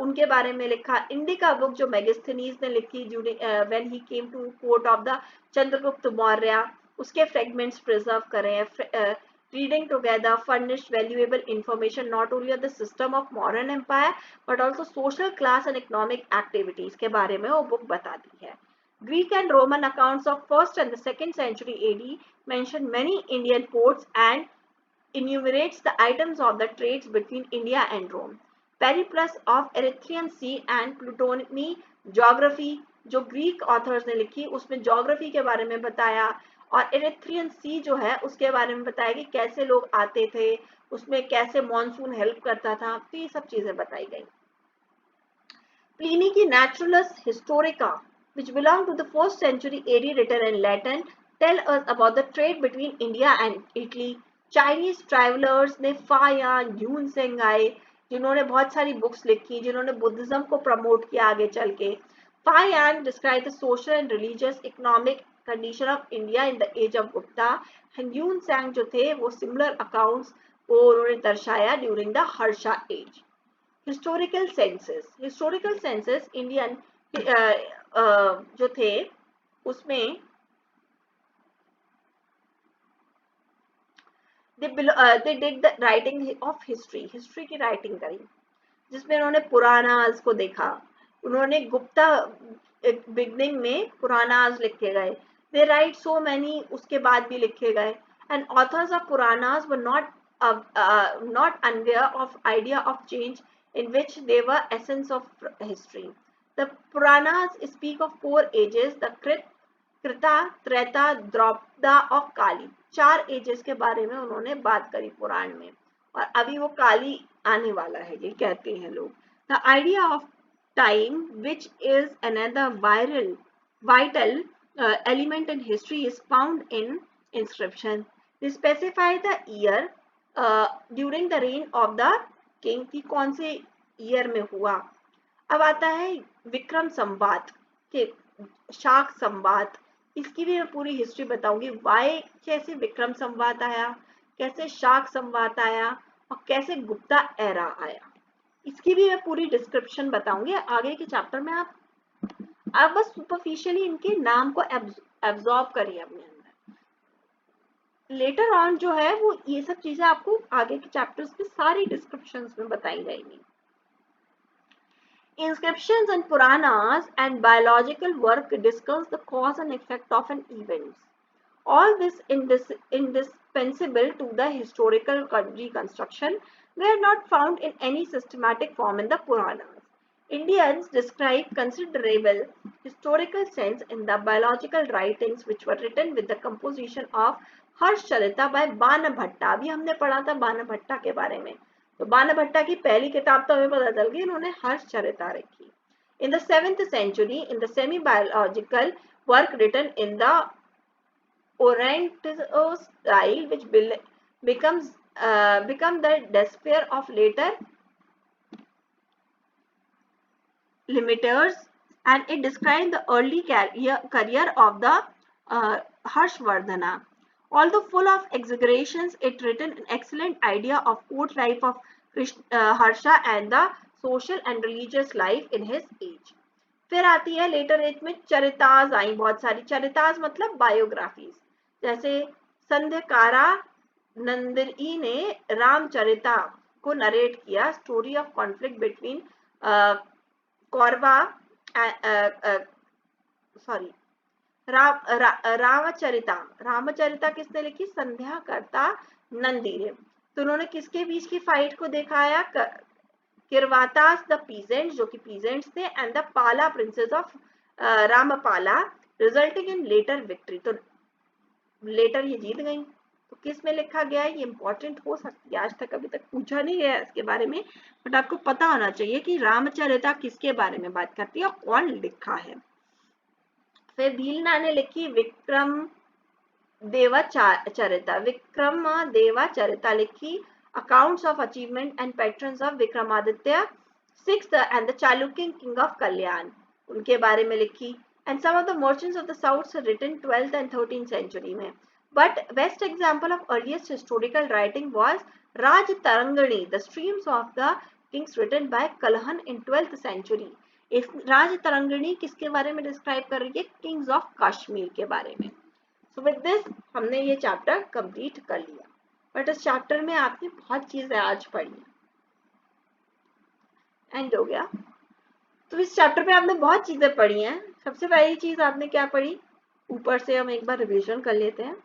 उनके बारे में लिखा। इंडिका बुक जो मेगास्थनीज ने लिखी when he came to court of the Chandragupta Maurya, उसके फ्रेगमेंट्स प्रिजर्व करे हैं। Reading together furnished valuable information not only of the system of modern empire but also social class and economic activities के बारे में वो बुक बताती है। Greek and Roman accounts of 1st and the 2nd century AD mention many Indian ports and enumerates the items of the trades between India and Rome. Periplus of Erythraean Sea and Ptolemy Geography जो Greek authors ने लिखी, उसमें geography के बारे में बताया, और Erythraean सी जो है उसके बारे में बताया कि कैसे लोग आते थे, उसमें कैसे मॉनसून हेल्प करता था, तो ये सब चीजें बताई गई। प्लिनी की Naturalus Historica, which belonged to the 1st century AD, written in Latin, tell us about the trade between India and Italy. Chinese travellers ने फायान ह्यूनसेंग आए, जिन्होंने बहुत सारी बुक्स लिखी, जिन्होंने बुद्धिज्म को प्रमोट किया आगे चल के। Fahien describe the social and religious economic condition of India in the age of Gupta. Hiuen Tsang जो थे वो सिमिलर अकाउंट्स को उन्होंने दर्शाया during the Harsha age. Historical senses Indian जो थे उसमें they did the writing of history की राइटिंग करी, जिसमें उन्होंने पुरानास को देखा। उन्होंने गुप्ता बिगनिंग में पुरानास लिखे गए, दे राइट सो मैनी, उसके बाद भी लिखे गए। And authors of Puranas were not unaware of idea of change in which they were essence of history. The Puranas speak of 4 ages, the कृता, त्रेता, द्रौपदा और काली। 4 एजेस के बारे में उन्होंने बात करी पुराण में, और अभी वो काली आने वाला है, ये कहते हैं लोग। The idea of time which is another vital element in history is found in inscription. They specify the year during the reign of the king, की कौन से ईयर में हुआ। अब आता है विक्रम संवात के शाक संवात, इसकी भी मैं पूरी हिस्ट्री बताऊंगी, वाई कैसे विक्रम संवात आया, कैसे शाक संवात आया, और कैसे गुप्ता एरा आया, इसकी भी मैं पूरी डिस्क्रिप्शन बताऊंगी आगे के चैप्टर में। आप बस सुपरफिशियली इनके नाम को एब्जॉर्ब करिए अपने अंदर, लेटर ऑन जो है वो ये सब चीजें आपको आगे के चैप्टर्स में सारी डिस्क्रिप्शंस में बताई जाएंगी। Inscriptions and Puranas and biological work discuss the cause and effect of an event. All this indispensable to the historical reconstruction were not found in any systematic form in the Puranas. Indians describe considerable historical sense in the biological writings which were written with the composition of Harshcharita by Banabhatta। अभी हमने पढ़ा था बाणभट्टा के बारे में, तो बाणभट्टा की पहली किताब तो हमें पता चल गई, इन्होंने हर्षचरिता रखी। In the 7th century, in the semi-biological work written in the Oriental style, which becomes become the despair of later limiters, and it described the early career of the Harshvardhana. Although full of exaggerations, it written an excellent idea of court life of Harsha and the social and religious life in his age. फिर आती है letter as में चरिताज आई बहुत सारी चरिताज मतलब biographies जैसे संध्यकारा नंदरी ने रामचरिता को नरेट किया story of conflict between Kaurava sorry Ramacharita Ramacharita किसने लिखी संध्या करता नंदी ने तो उन्होंने किसके बीच की फाइट को दिखाया किरवातास द पीजेंट्स जो कि पीजेंट्स थे and the Pala princes of Rampala resulting in latter victory तो लेटर ये जीत गई तो किस में लिखा गया है ये इंपॉर्टेंट हो सकती है आज तक अभी तक पूछा नहीं गया इसके बारे में बट आपको पता होना चाहिए कि रामचरिता किसके बारे में बात करती है और कौन लिखा है फिर भीलना ने लिखी विक्रम देवाचरिता लिखी accounts of achievement and patrons of Vikramaditya sixth and the Chalukyan king of Kalyan उनके बारे में लिखी and some of the merchants of the south are written 12th and 13th century में but best example of earliest historical writing was Raj Tarangani the streams of the kings written by Kalhan in 12th century इस राज तरंगिणी किसके बारे में describe कर रही है Kings of Kashmir के बारे में सो विद दिस हमने ये चैप्टर कंप्लीट कर लिया बट इस चैप्टर में आपने बहुत चीजें आज पढ़ी एंड हो गया तो इस चैप्टर में आपने बहुत चीजें पढ़ी हैं सबसे पहली चीज आपने क्या पढ़ी ऊपर से हम एक बार रिवीजन कर लेते हैं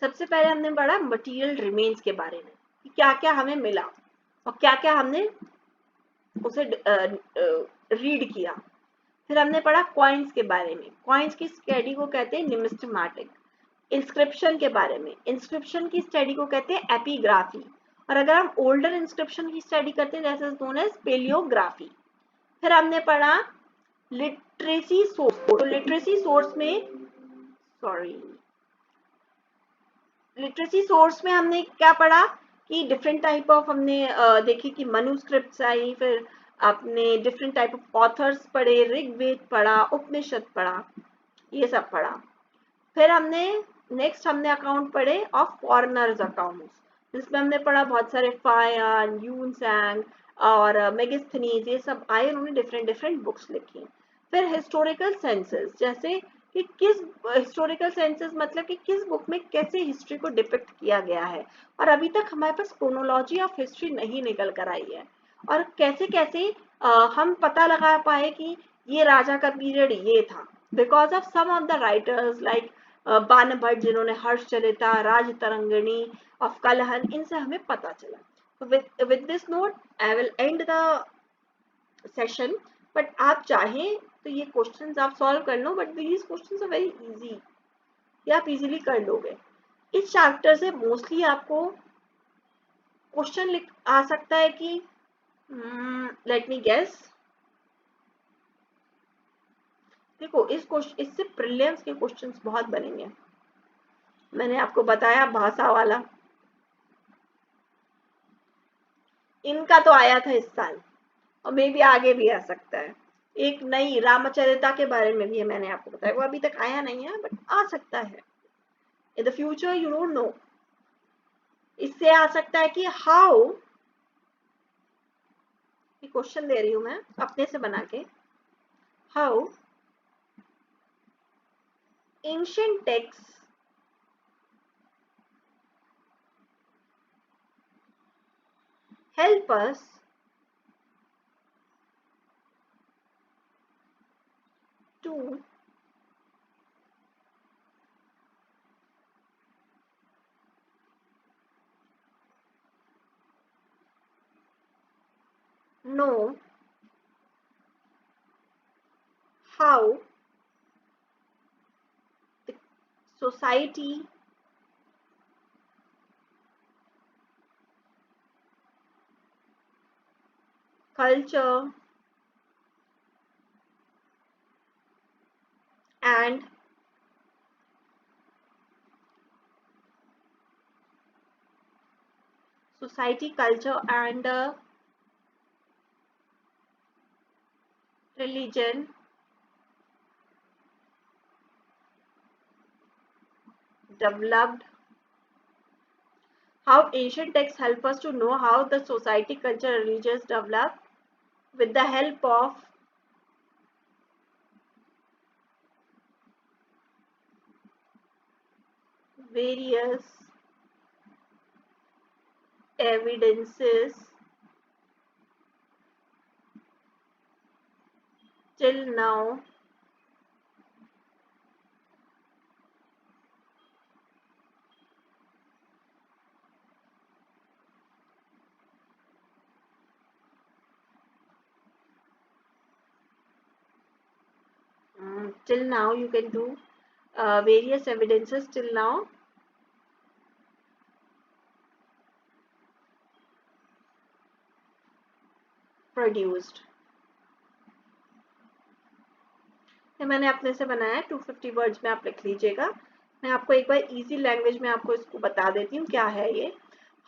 सबसे पहले हमने पढ़ा मटेरियल रिमेन्स के बारे में कि क्या क्या हमें मिला और क्या क्या हमने उसे रीड किया फिर हमने पढ़ा कॉइन्स के बारे में कॉइन्स की स्टडी को कहते हैं निमिस्टमैटिक इंस्क्रिप्शन के बारे में इंस्क्रिप्शन की स्टडी को कहते हैं एपिग्राफी और अगर हम ओल्डर इंस्क्रिप्शन की स्टडी करते हैं जैसे नोन एज पेलियोग्राफी फिर हमने पढ़ा लिटरेसी सोर्स तो लिटरेसी सोर्स में हमने क्या पढ़ा कि डिफरेंट टाइप ऑफ हमने देखी कि मनुस्क्रिप्ट्स आई फिर आपने डिफरेंट टाइप ऑफ ऑथर्स पढ़े ऋग्वेद पढ़ा उपनिषद पढ़ा ये सब पढ़ा फिर हमने नेक्स्ट हमने अकाउंट पढ़े ऑफ फॉरेनर्स अकाउंट्स जिसमें हमने पढ़ा बहुत सारे फायन यूनसैंग और मेगिस्थनीज ये सब आए उन्होंने डिफरेंट बुक्स लिखी फिर हिस्टोरिकल सेंसेस जैसे कि किस हिस्टोरिकल सेंसेस मतलब कि किस बुक में कैसे हिस्ट्री को डिपिक्ट किया गया है और अभी तक हमारे पास क्रोनोलॉजी ऑफ हिस्ट्री नहीं निकल कर आई है और कैसे कैसे हम पता लगा पाए कि ये राजा का पीरियड ये था because of some of the writers like Bana Bhatt जिन्होंने हर्षचरिता राज तरंगिणी ऑफ कलहन इनसे हमें पता चला तो with this note I will end the session but आप चाहें तो ये क्वेश्चंस आप सॉल्व कर लो but these questions are very easy ये आप इजीली कर लोगे इस चैप्टर से मोस्टली आपको क्वेश्चन आ सकता है कि लेट मी गेस देखो इससे प्रीलिम्स के क्वेश्चंस बहुत बनेंगे मैंने आपको बताया भाषा वाला इनका तो आया था इस साल और मे भी आगे भी आ सकता है एक नई रामचरिता के बारे में भी मैंने आपको बताया वो अभी तक आया नहीं है बट आ सकता है in the future you don't know इससे आ सकता है कि हाउ क्वेश्चन दे रही हूं मैं अपने से बना के how ancient text help us to know how the society culture and society, culture and religion developed. How ancient texts help us to know how the society, culture, religions developed with the help of various evidences till now. Till now you can do various evidences till now produced. ये मैंने अपने से बनाया है, 250 words में आप लिख लीजिएगा. मैं आपको एक बार इजी लैंग्वेज में आपको इसको बता देती हूँ क्या है ये.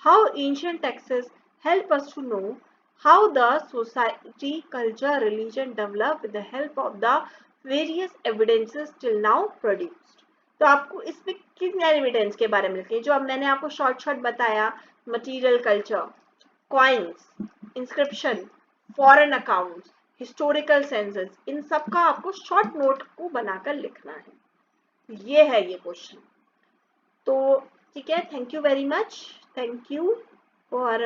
How ancient texts help us to know how the society, culture, religion develop with the help of the various evidences till now produced. तो आपको इसमें किन एविडेंस के बारे में लिखिए जो अब मैंने आपको शॉर्ट बताया. Material culture, coins, inscription, foreign accounts, historical senses, इन सब का आपको शॉर्ट नोट को बनाकर लिखना है. ये है ये क्वेश्चन. तो ठीक है, thank you very much. Thank you for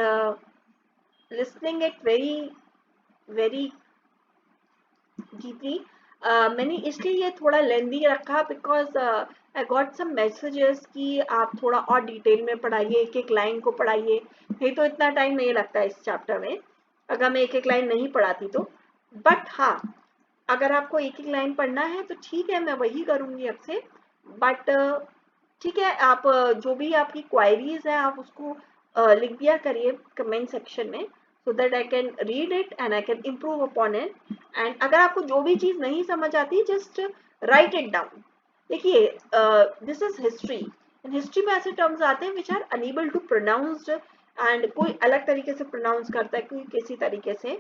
listening it very very deeply. मैंने इसलिए ये थोड़ा लेंदी रखा because I got some messages कि आप थोड़ा और डिटेल में पढ़ाइए, एक एक लाइन को पढ़ाइए. नहीं तो इतना टाइम नहीं लगता इस चैप्टर में अगर मैं एक एक लाइन नहीं पढ़ाती तो. बट हाँ, अगर आपको एक एक लाइन पढ़ना है तो ठीक है, मैं वही करूँगी अब से. बट ठीक है, आप जो भी आपकी क्वायरीज है आप उसको लिख दिया करिए कमेंट सेक्शन में, so that I can read it and I can improve upon it. And अगर आपको जो भी चीज़ नहीं समझ आती just write it down. देखिए, this is history. in history में ऐसे terms आते हैं which are unable to pronounce and कोई अलग तरीके से pronounce करता है, कोई किसी तरीके से,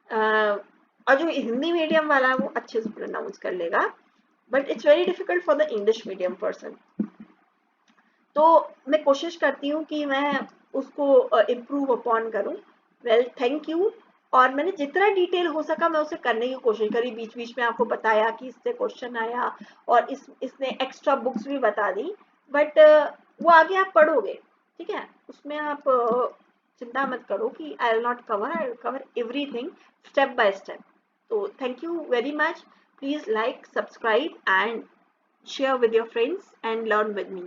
और जो हिंदी मीडियम वाला है वो अच्छे से pronounce कर लेगा. But it's very difficult for the English medium person. तो मैं कोशिश करती हूँ कि मैं उसको इम्प्रूव अपॉन करूँ. Well, thank you. और मैंने जितना डिटेल हो सका मैं उसे करने की कोशिश करी. बीच बीच में आपको बताया कि इससे क्वेश्चन आया और इसने एक्स्ट्रा बुक्स भी बता दी. बट वो आगे आप पढ़ोगे, ठीक है, उसमें आप चिंता मत करो कि I will not cover, I will cover everything step by step. तो thank you very much. Please like, subscribe and share with your friends and learn with me.